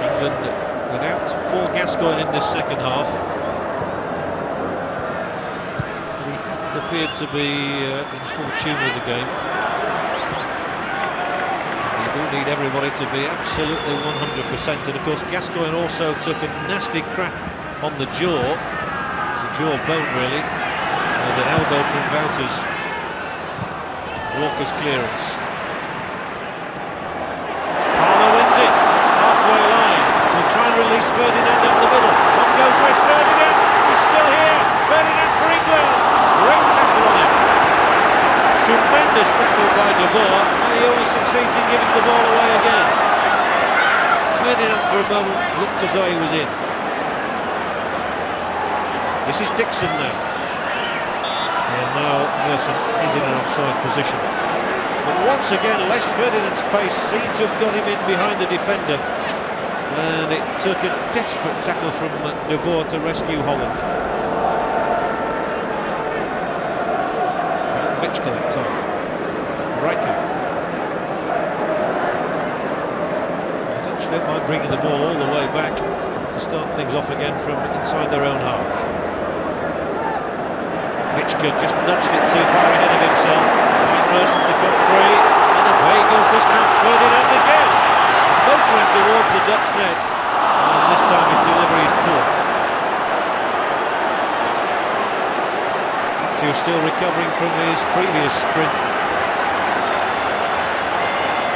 England without Paul Gascoigne in this second half. He hadn't appeared to be in full tune with the game. You do need everybody to be absolutely 100%, and of course Gascoigne also took a nasty crack on the jawbone really, with an elbow from Wouters. Walker's clearance. Palmer wins it, halfway line. Will try and release Ferdinand up the middle. On goes West Ferdinand. He's still here. Ferdinand for England. Great tackle on him. Tremendous tackle by De Boer, and he only succeeds in giving the ball away again. Ferdinand for a moment looked as though he was in. This is Dixon now. And now Merson is in an offside position. But once again, Les Ferdinand's pace seemed to have got him in behind the defender. And it took a desperate tackle from De Boer to rescue Holland. Vichka that time. Rijkaard. Potentially it might bring the ball all the way back to start things off again from inside their own half. Vichka just nudged it too far ahead of himself. Right person to come free, and away goes this man Ferdinand again, motoring towards the Dutch net, and this time his delivery is poor. He was still recovering from his previous sprint.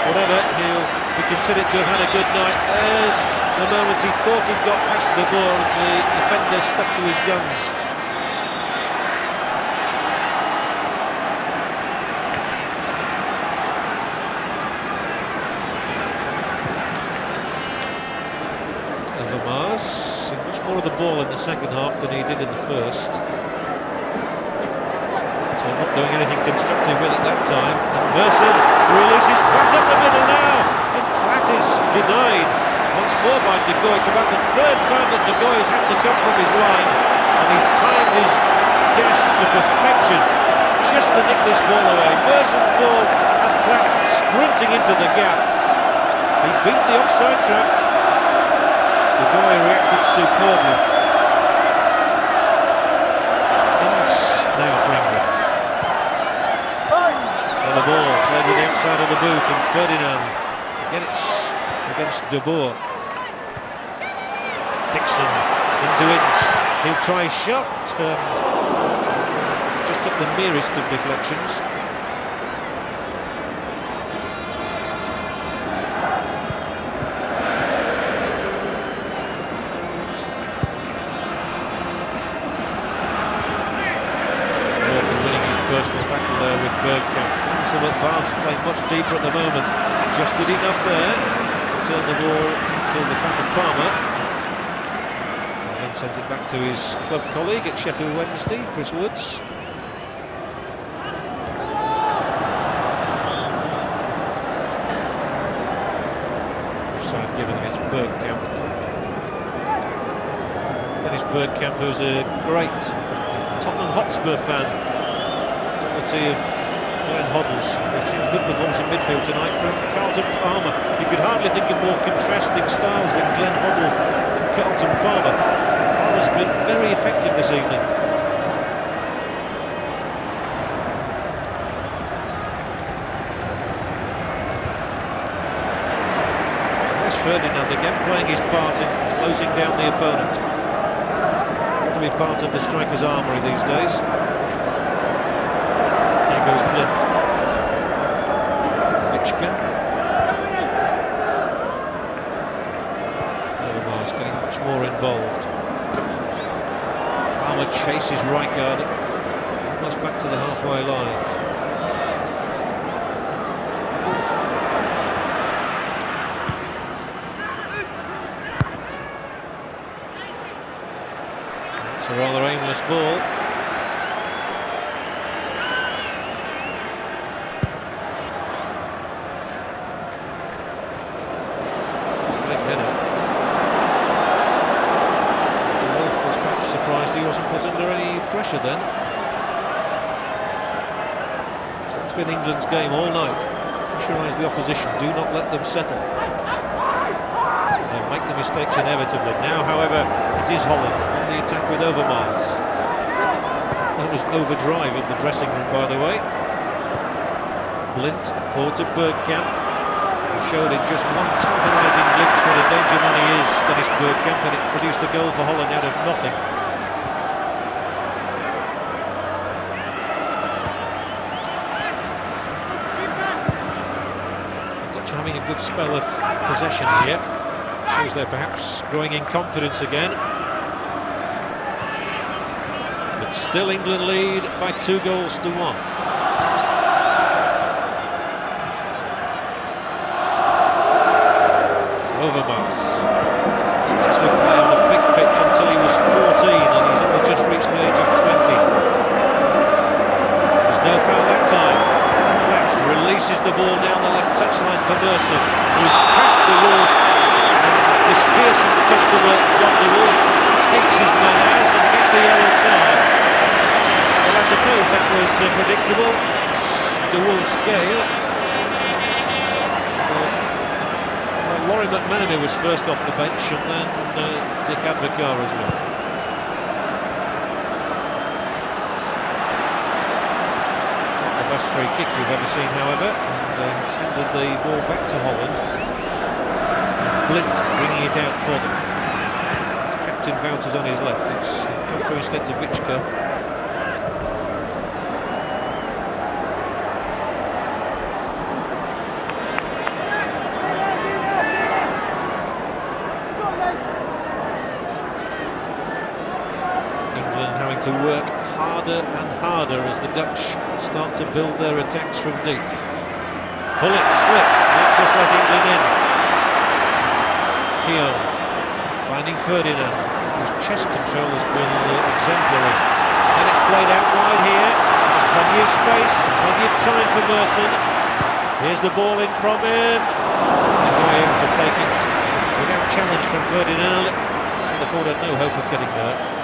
Whatever, he'll be considered to have had a good night. There's the moment he thought he'd got past De Boer, and the defender stuck to his guns. Seeing much more of the ball in the second half than he did in the first. So not doing anything constructive with it that time. And Merson releases Platt up the middle now, and Platt is denied once more by De Goey. It's about the third time that De Goey has had to come from his line, and he's timed his dash to perfection just to nick this ball away. Merson's ball, and Platt sprinting into the gap. He beat the offside trap. De Goey reacted superbly. Ince now for England. And the ball played with the outside of the boot, and Ferdinand gets against De Boer. Dixon into Ince. He'll try a shot, and just took the merest of deflections. Personal battle there with Bergkamp. Barnes playing much deeper at the moment. Just good enough there to turn the ball into the path of Palmer. And then sent it back to his club colleague at Sheffield Wednesday, Chris Woods. Offside given against Bergkamp. Dennis Bergkamp, who's a great Tottenham Hotspur fan. Of Glenn Hoddle's. We've seen a good performance in midfield tonight from Carlton Palmer. You could hardly think of more contrasting styles than Glenn Hoddle and Carlton Palmer. Palmer's been very effective this evening. There's Ferdinand again playing his part in closing down the opponent. Got to be part of the striker's armoury these days. Goes Blind. Vichka. Overmars getting much more involved. Palmer chases Rijkaard almost back to the halfway line. It's a rather aimless ball. He wasn't put under any pressure then. been England's game all night. Pressurise the opposition, do not let them settle. They'll make the mistakes inevitably. Now, however, it is Holland on the attack with Overmars. That was overdrive in the dressing room, by the way. Blint forward to Bergkamp, who showed in just one tantalising glimpse what a danger man he is, Dennis Bergkamp, and it produced a goal for Holland out of nothing. The Dutch having a good spell of possession here. Shows they're perhaps growing in confidence again. But still England lead by 2-1. Overmars. He actually played on a big pitch until he was 14 and he's only just reached the age of 20. There's no foul that time. Platt releases the ball down the left touchline for Merson, who's past the Wolf. This fearsome customer, John de Wolf, takes his man out and gets a yellow card. Well, I suppose that was predictable. De Wolf's game. Laurie McManamy was first off the bench, and then Dick Advocaat as well. Not the best free kick you've ever seen, however, and it's handed the ball back to Holland. And Blint bringing it out for them. Captain Wouters on his left. It's come through instead to Vichka. To work harder and harder as the Dutch start to build their attacks from deep. Bullet slip, not just let England in. Keown finding Ferdinand, whose chest control has been exemplary. And it's played out wide here. There's plenty of space, plenty of time for Merson. Here's the ball in from him. And going able to take it without challenge from Ferdinand. So the forward had no hope of getting there.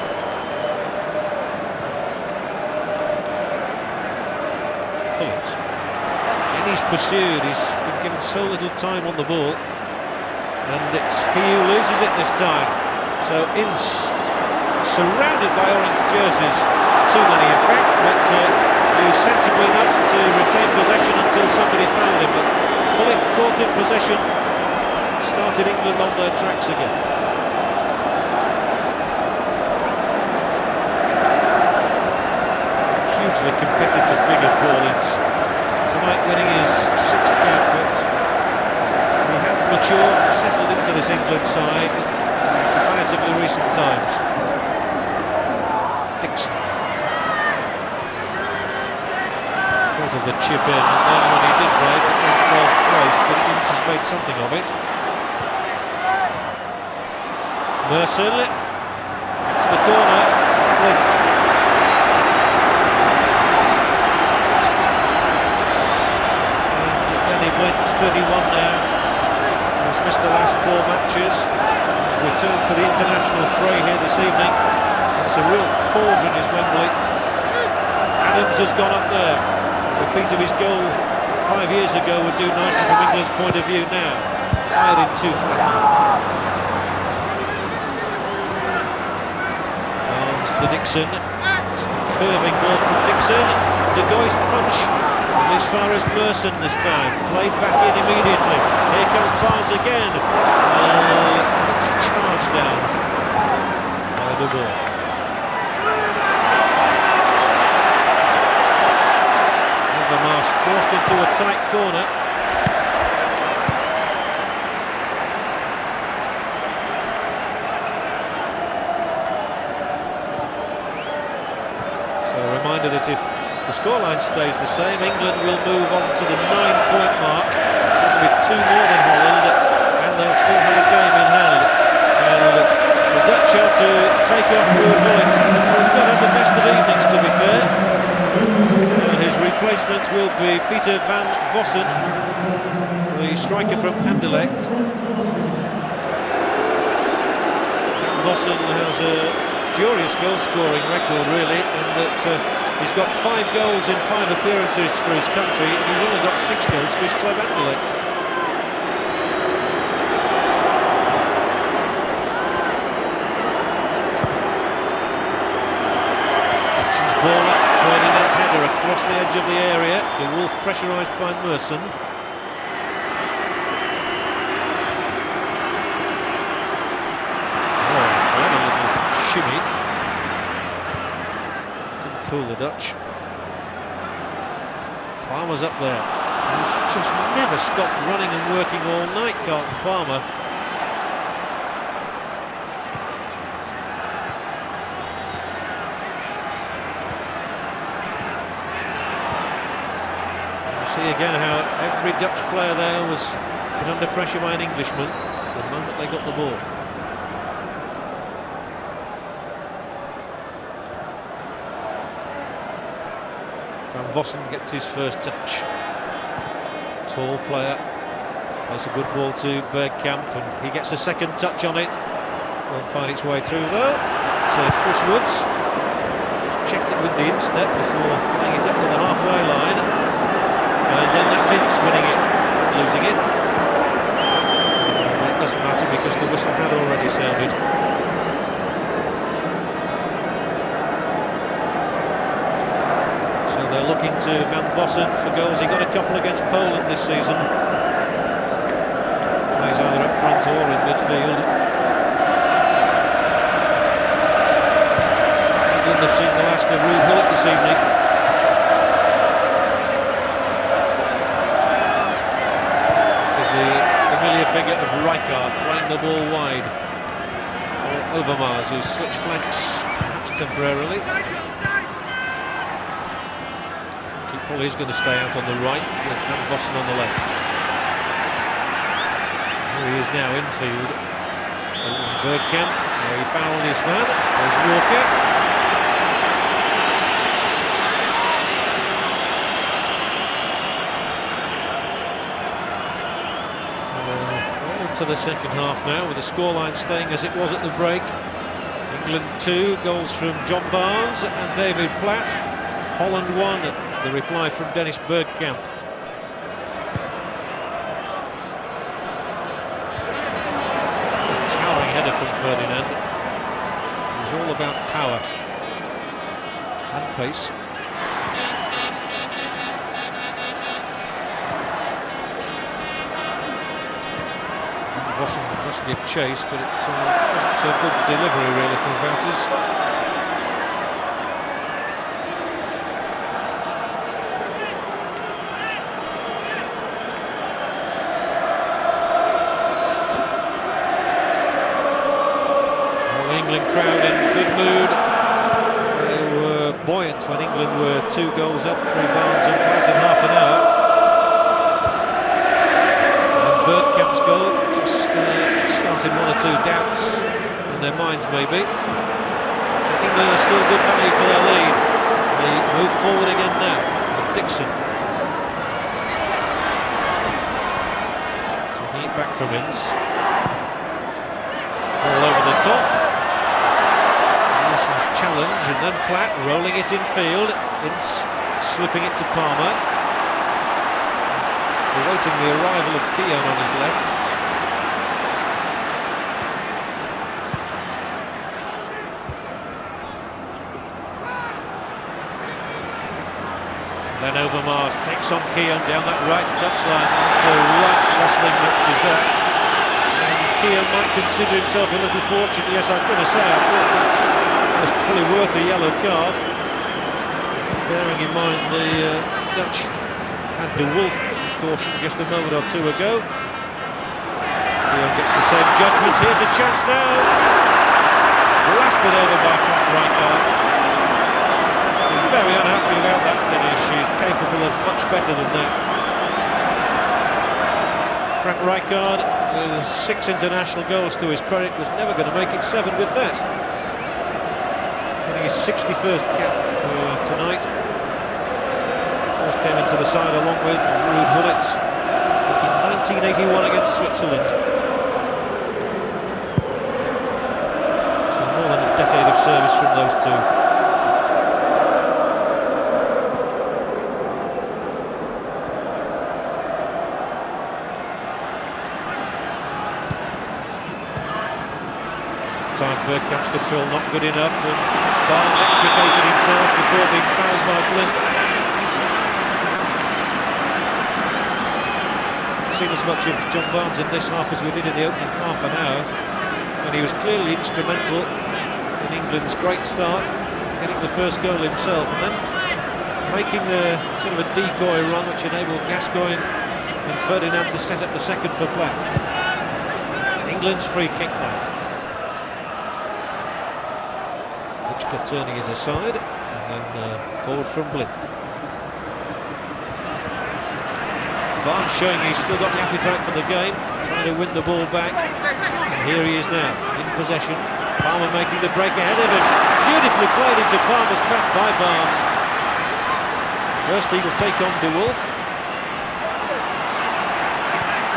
Again he's pursued, he's been given so little time on the ball, and it's he who loses it this time. So Ince, surrounded by orange jerseys, too many in fact, but he was sensible enough to retain possession until somebody found him. But Bullet caught in possession, started England on their tracks again. Hugely competitive figure, Paul Ince. Tonight winning his 6th cap, but he has matured, settled into this England side in comparatively recent times. Dixon. Thought of the chip in, and then when he did play it, it wasn't well placed, but Ince has made something of it. Merson, that's the corner. Blint. Blint, 31 now, has missed the last 4 matches. He's returned to the international fray here this evening. It's a real cauldron, is Wembley. Adams has gone up there. A repeat of his goal 5 years ago would do nicely from England's point of view now. Fired in 2 flat. Arms to Dixon. Curving ball from Dixon. De Goy's punch. As far as Merson this time, played back in immediately. Here comes Barnes again. It's charged down by the ball. Overmars forced into a tight corner. So a reminder that if the scoreline stays the same, England will move on to the 9-point mark. That'll be 2 more than Holland, and they'll still have a game in hand. And the Dutch are to take off Ruud Gullit, who's not had the best of evenings, to be fair. And his replacement will be Peter van Vossen, the striker from Anderlecht. Van Vossen has a furious goal-scoring record, really, and that He's got 5 goals in 5 appearances for his country, and he's only got 6 goals for his club Anderlecht. Dixon's ball up, Ferdinand's header across the edge of the area. De Wolf pressurised by Merson. Oh, clever little shimmy. Didn't fool the Dutch. Palmer's up there. He's just never stopped running and working all night, Carlton Palmer. You see again how every Dutch player there was put under pressure by an Englishman the moment they got the ball. Van Vossen gets his first touch. Tall player, plays a good ball to Bergkamp, and he gets a second touch on it. Won't find its way through though. To Chris Woods. Just checked it with the instep before playing it up to the halfway line. And then that's Ince winning it, losing it. But it doesn't matter because the whistle had already sounded. They're looking to Van Vossen for goals. He got a couple against Poland this season. Plays either up front or in midfield. England have seen the last of Ruud Gullit this evening. It is the familiar figure of Rijkaard playing the ball wide for Overmars, who switched flanks perhaps temporarily. Probably is going to stay out on the right with Van Vossen on the left. Here he is now infield. Bergkamp, there he fouled his man. There's Walker. So, into the second half now, with the scoreline staying as it was at the break. England 2, goals from John Barnes and David Platt. Holland 1. The reply from Dennis Bergkamp. A towering header from Ferdinand. It was all about power and pace. Vossen doesn't give chase, but it wasn't so good delivery really from Wouters. Crowd in good mood. They were buoyant when England were 2 goals up through Barnes and Platt in half an hour. And Bergkamp's goal just started 1 or 2 doubts in their minds maybe. So England are still good value for their lead. They move forward again now with Dixon. Taking it back from Ince. All over the top. Challenge, and then Platt rolling it in field. Ince slipping it to Palmer. Awaiting the arrival of Keown on his left. Then Overmars takes on Keown down that right touchline. That's a right wrestling match is that. And Keown might consider himself a little fortunate. Yes, I'm going to say I thought that was probably worth a yellow card, bearing in mind the Dutch had De Wolf caution just a moment or 2 ago. Keown gets the same judgment. Here's a chance now. Blasted over by Frank Rijkaard. He's very unhappy about that finish. He's capable of much better than that. Frank Rijkaard, with 6 international goals to his credit, was never going to make it 7 with that. His 61st cap tonight. First came into the side along with Ruud Gullit back in 1981 against Switzerland. So more than a decade of service from those two. Bergkamp's control not good enough, and Barnes extricated himself before being fouled by Blind. Seen as much of John Barnes in this half as we did in the opening half an hour, and he was clearly instrumental in England's great start, getting the first goal himself, and then making a sort of a decoy run which enabled Gascoigne and Ferdinand to set up the second for Platt. England's free kick now. Fitchka turning it aside, and then forward from Blind. Barnes showing he's still got the appetite for the game, trying to win the ball back, and here he is now, in possession. Palmer making the break ahead of him. Beautifully played into Palmer's path by Barnes. First he will take on De Wolf.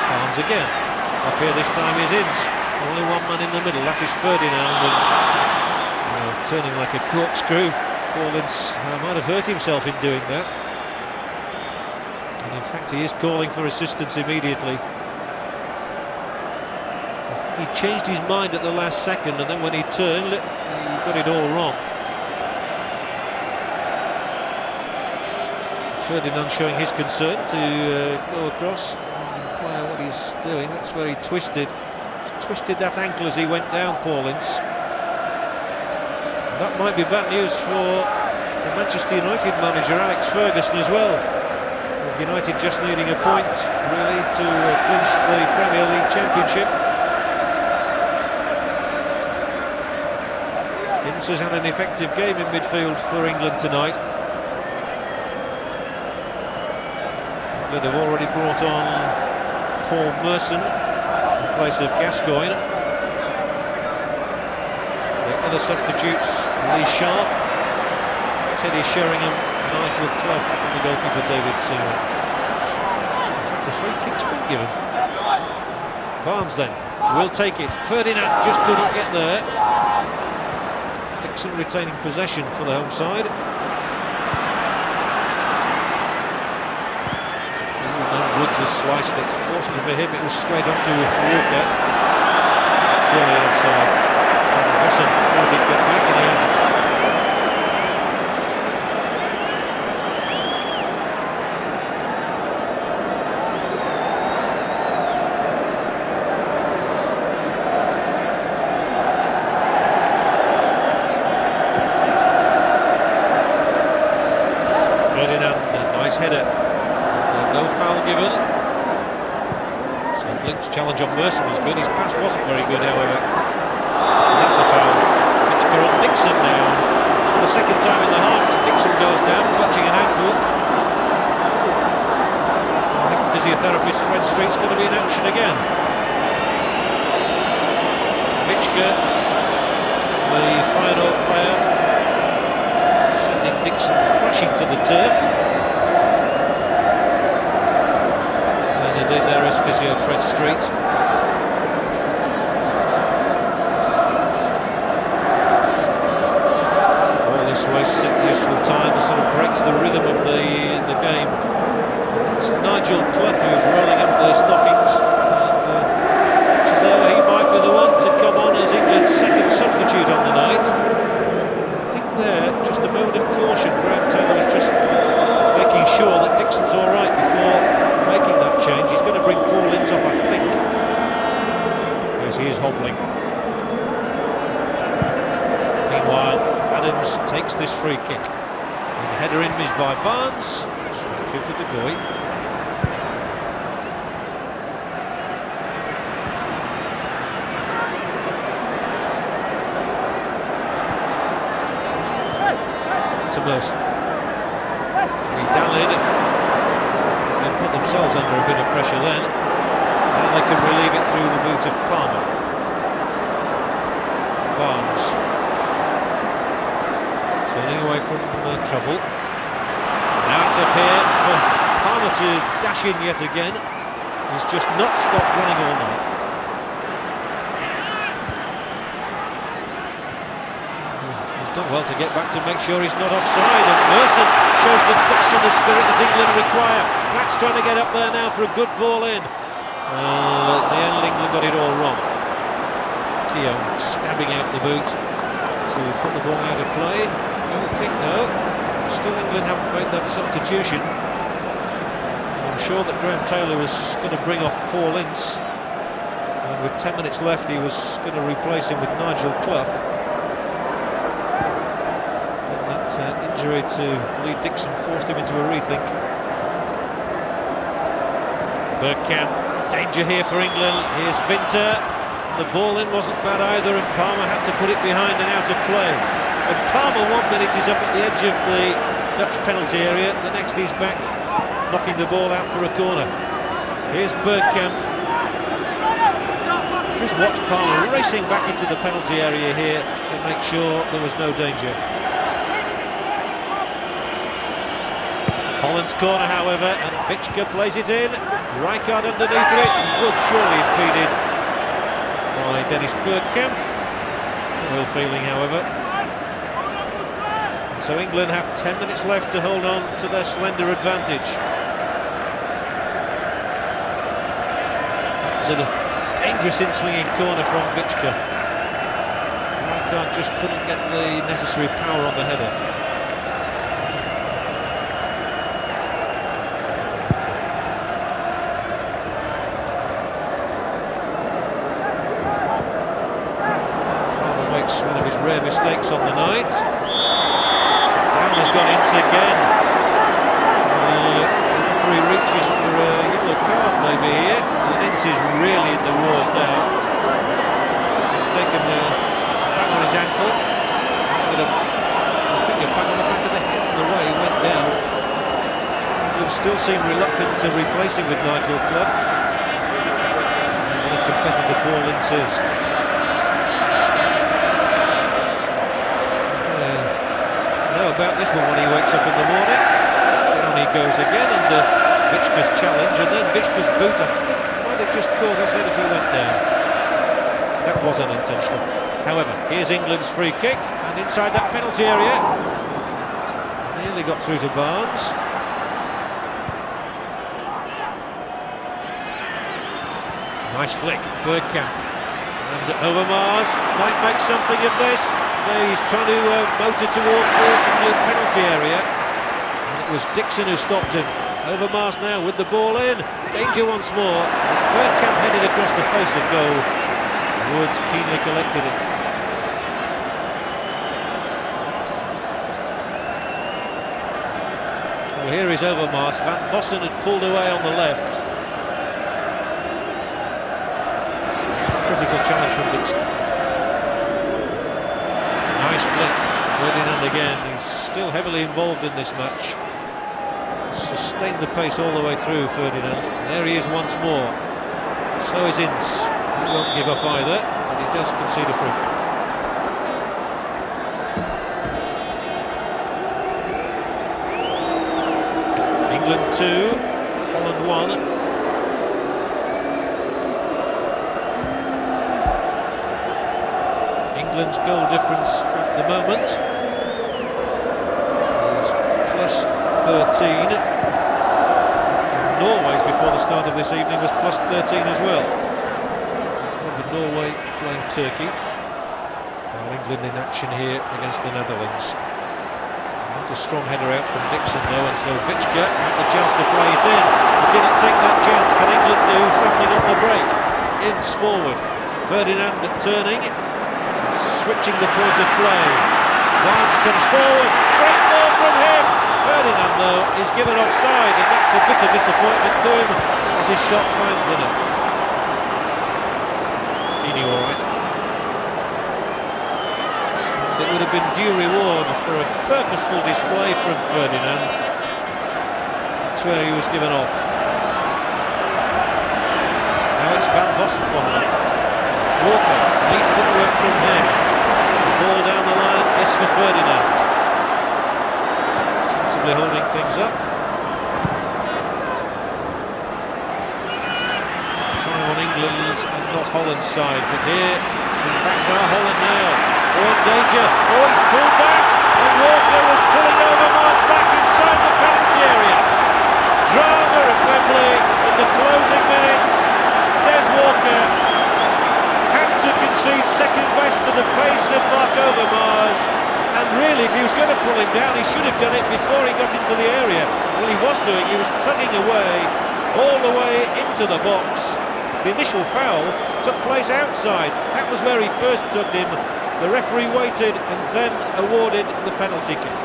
Barnes again. Up here this time is Ince. Only one man in the middle, that is Ferdinand. And, turning like a corkscrew. Paul Ince might have hurt himself in doing that. And in fact he is calling for assistance immediately. I think he changed his mind at the last second, and then when he turned, he got it all wrong. Ferdinand showing his concern to go across and inquire what he's doing. That's where he twisted that ankle as he went down, Paul Ince. That might be bad news for the Manchester United manager Alex Ferguson as well. United just needing a point really to clinch the Premier League Championship. Ince has had an effective game in midfield for England tonight. England have already brought on Paul Merson in place of Gascoigne. The other substitutes, Lee Sharp, Teddy Sheringham, Nigel Clough and the goalkeeper David Seaman. In fact, a free kick's been given. Barnes then will take it. Ferdinand just couldn't get there. Dixon retaining possession for the home side. Woods has sliced it. Fortunately for him, it was straight onto Walker. Surely offside. Wilson thought he'd get back and he hadn't. Ferdinand, a nice header. No foul given. So Blink's challenge on Merson was good. His pass wasn't very good, however. And that's a foul. Fitchka on Dixon now. For the second time in the half that Dixon goes down, clutching an ankle. I think physiotherapist Fred Street's going to be in action again. Fitchka, the final player, sending Dixon crashing to the turf. There is physio Fred Street. All this wasted useful time that sort of breaks the rhythm of the game. That's Nigel Clough who's rolling up the stockings. And as though he might be the one to come on as England's second substitute on the night. I think there, just a moment of caution. Graham Taylor was just making sure that Dixon's all right before making that change. He's going to bring Paul Ince off, I think. Yes, he is hobbling. Meanwhile, Adams takes this free kick. And the header in is by Barnes. Straight through to De Goey. To Merson. He dallied. Put themselves under a bit of pressure then. Now they can relieve it through the boot of Palmer. Barnes turning away from trouble. Now it's up here for Palmer to dash in yet again. He's just not stopped running all night. He's done well to get back to make sure he's not offside, and Merson shows the dash and the spirit that England require. Black's trying to get up there now for a good ball in. In the end, England got it all wrong. Theo stabbing out the boot to put the ball out of play. Goal kick, no. Still England haven't made that substitution. I'm sure that Graham Taylor was going to bring off Paul Ince. And with 10 minutes left, he was going to replace him with Nigel Clough. And that injury to Lee Dixon forced him into a rethink. Bergkamp, danger here for England. Here's Winter. The ball in wasn't bad either, and Palmer had to put it behind and out of play. And Palmer 1 minute is up at the edge of the Dutch penalty area. The next he's back, knocking the ball out for a corner. Here's Bergkamp. Just watch Palmer racing back into the penalty area here to make sure there was no danger. Holland's corner, however, and Vichka plays it in. Rijkaard underneath it, would surely impeded by Dennis Bergkamp. No ill feeling, however. And so England have 10 minutes left to hold on to their slender advantage. It was a dangerous in-swinging corner from Vichka. Rijkaard just couldn't get the necessary power on the header. Palmer makes one of his rare mistakes on the night. Down has gone Ince again. The referee reaches for a yellow card maybe here. Ince is really in the wars now. He's taken a bang on his ankle. I think a bang on the back of the head from the way he went down. England still seem reluctant to replace him with Nigel Clough. What a competitor Paul Ince is. Know about this one when he wakes up in the morning. Down he goes again under Vichka's challenge, and then Vichka's boot might have just caught his head as he went down. That was unintentional. However, here's England's free kick, and inside that penalty area, nearly got through to Barnes. Nice flick, Bergkamp. And Overmars might make something of this. He's trying to motor towards the England penalty area. And it was Dixon who stopped him. Overmars now with the ball in. Danger once more. As Bergkamp headed across the face of goal, Woods keenly collected it. Well, here is Overmars. Van Bossen had pulled away on the left. Critical challenge from Dixon. Nice flick. Ferdinand again. He's still heavily involved in this match. Sustained the pace all the way through, Ferdinand. And there he is once more. So is Ince. He won't give up either, but he does concede a free kick. England 2, Holland 1. England's goal difference at the moment is plus 13. And Norway's before the start of this evening was plus 13 as well. Under Norway playing Turkey, while England in action here against the Netherlands. Not a strong header out from Dixon though, and so Vichka had the chance to play it in. He didn't take that chance. Can England do something on the break? Ince forward. Ferdinand turning. Switching the point of play. Barnes comes forward. Great ball from him. Ferdinand, though, is given offside, and that's a bit of disappointment to him as his shot finds the net. He knew all right. And it would have been due reward for a purposeful display from Ferdinand. That's where he was given off. Now it's Van Bossen for him. Walker, neat footwork from him. Ball down the line is for Ferdinand. Sensibly holding things up. Time on England's and not Holland's side, but here, in fact, are Holland now. Oh, in danger. Oh, he's pulled back, and Walker was pulling Overmars back inside the penalty area. Drama at Wembley in the closing minutes. Des Walker had to concede second Really, if he was going to pull him down, he should have done it before he got into the area. Well, he was doing, he was tugging away, all the way into the box. The initial foul took place outside. That was where he first tugged him. The referee waited and then awarded the penalty kick.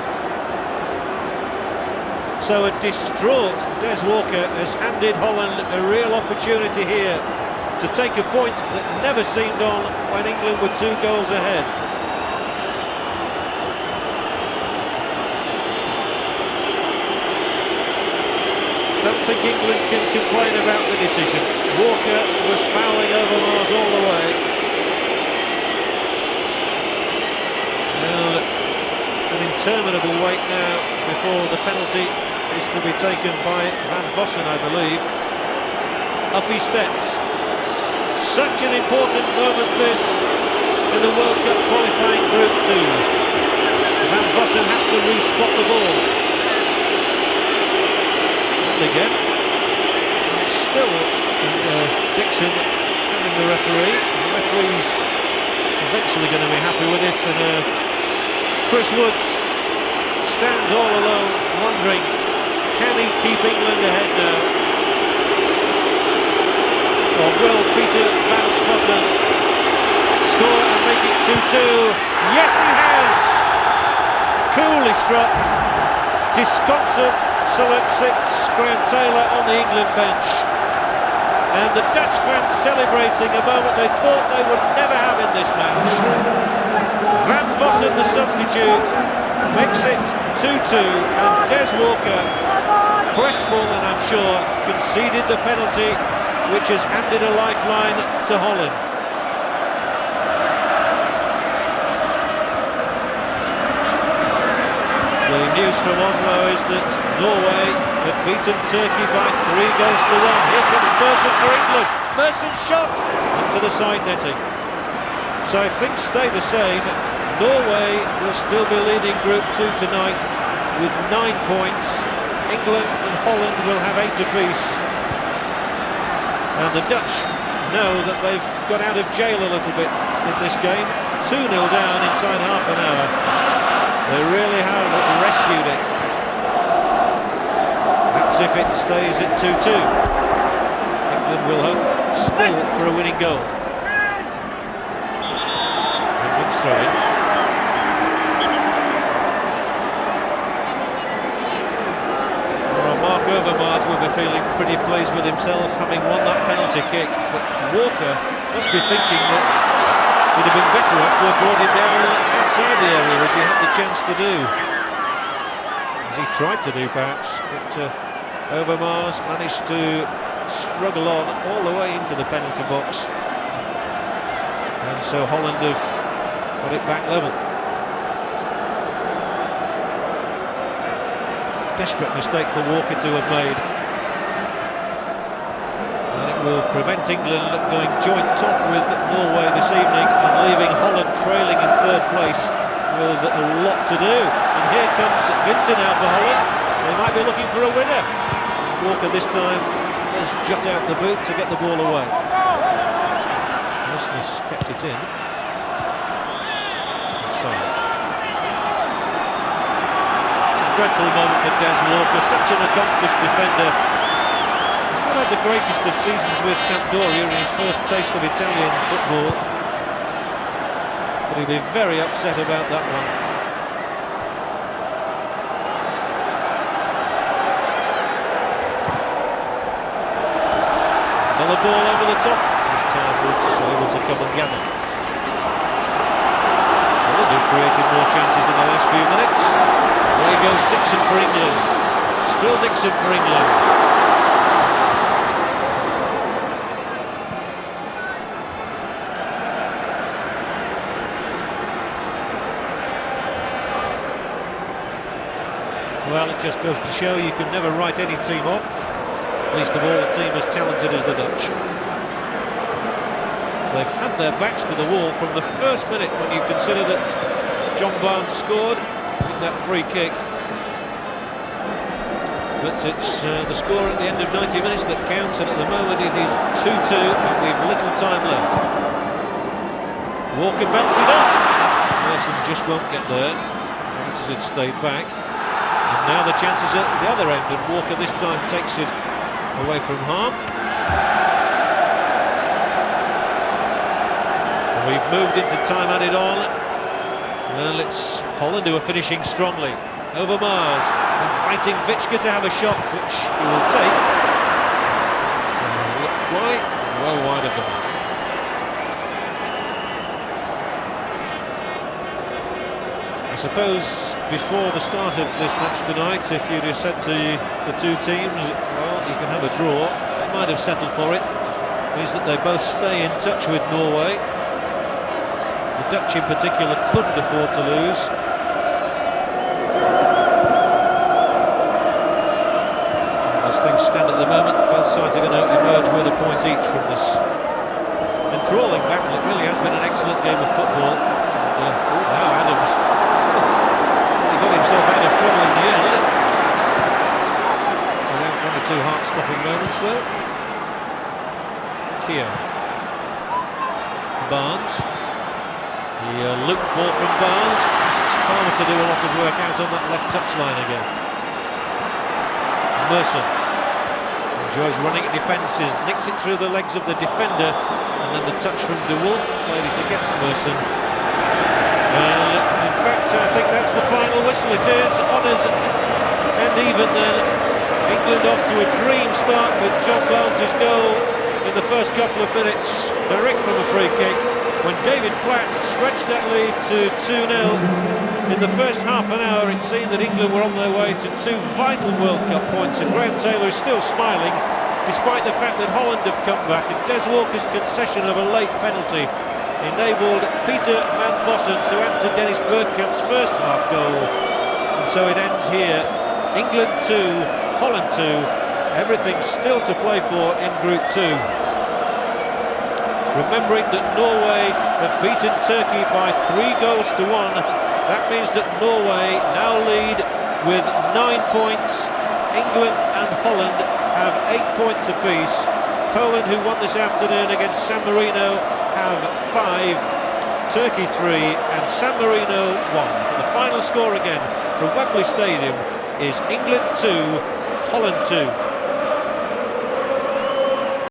So a distraught Des Walker has handed Holland a real opportunity here to take a point that never seemed on when England were 2 goals ahead. Don't think England can complain about the decision. Walker was fouling Overmars all the way. And an interminable wait now before the penalty is to be taken by Van Vossen, I believe. Up he steps. Such an important moment this in the World Cup qualifying Group 2. Van Vossen has to re-spot the ball. And again. And it's still Dixon telling the referee. The referee's eventually going to be happy with it. And Chris Woods stands all alone, wondering, can he keep England ahead now? Or will Peter Van Vossen score and make it 2-2? Yes, he has! Coolly struck. Disconsolate Graham Taylor on the England bench. And the Dutch fans celebrating a moment they thought they would never have in this match. Van Vossen, the substitute, makes it 2-2, and Des Walker, crestfallen I'm sure, conceded the penalty, which has handed a lifeline to Holland. The news from Oslo is that Norway have beaten Turkey by 3 goals to 1. Here comes Merson for England. Merson shot into the side netting. So if things stay the same, Norway will still be leading Group 2 tonight with 9 points. England and Holland will have 8 apiece. And the Dutch know that they've got out of jail a little bit in this game. 2-0 down inside half an hour. They really have rescued it. That's if it stays at 2-2. England will hope still for a winning goal. England's throw-in. Mark Overmars will be feeling pretty pleased with himself, having won that penalty kick, but Walker must be thinking that it would have been better off to have brought him down outside the area as he had the chance to do, as he tried to do perhaps, but Overmars managed to struggle on all the way into the penalty box, and so Holland have got it back level. Desperate mistake for Walker to have made, and it will prevent England going joint top with Norway this evening and leaving Holland trailing in 3rd place with a lot to do. And here comes Winter now for Holland. They might be looking for a winner. Walker this time does jut out the boot to get the ball away. Wilson has kept it in. Offside. Dreadful moment for Des Walker, such an accomplished defender. He's not had the greatest of seasons with Sampdoria in his first taste of Italian football, but he'll be very upset about that one. Another ball over the top. This time Woods able to come and gather. Well, they've created more chances in the last few minutes. There goes Dixon for England. Still Dixon for England. Well, it just goes to show you can never write any team off, least of all a team as talented as the Dutch. They've had their backs to the wall from the first minute when you consider that John Barnes scored that free kick, but it's the score at the end of 90 minutes that counts, and at the moment it is 2-2 and we've little time left. Walker belted up. Wilson just won't get there. Perhaps had stayed back. And now the chances at the other end, and Walker this time takes it away from harm. And we've moved into time added on. Well, it's Holland who are finishing strongly. Over Mars, inviting Vichka to have a shot, which he will take. So, look fly, well wide of the mark. I suppose before the start of this match tonight, if you'd have said to the two teams, well, you can have a draw, they might have settled for it. It means that they both stay in touch with Norway. The Dutch in particular couldn't afford to lose. As things stand at the moment, both sides are going to emerge with a point each from this enthralling battle. It really has been an excellent game of football. Now Adams got himself out of trouble in the end. Without one or two heart-stopping moments though. Keogh. Barnes. The loop ball from Barnes asks Palmer to do a lot of work out on that left touchline again. Merson enjoys running at defences, nicks it through the legs of the defender, and then the touch from De Wolf played it against Merson. In fact, I think that's the final whistle. It is honours, and even then, England off to a dream start with John Barnes' goal in the first couple of minutes, direct from a free kick, when David Platt stretched that lead to 2-0. In the first half an hour, it seemed that England were on their way to two vital World Cup points, and Graham Taylor is still smiling, despite the fact that Holland have come back, and Des Walker's concession of a late penalty enabled Peter van Vossen to add to Dennis Bergkamp's first half goal. And so it ends here. England 2, Holland 2, everything still to play for in Group 2. Remembering that Norway have beaten Turkey by 3-1, that means that Norway now lead with 9 points. England and Holland have 8 points apiece. Poland, who won this afternoon against San Marino, have 5, Turkey 3 and San Marino 1. The final score again from Wembley Stadium is England 2, Holland 2.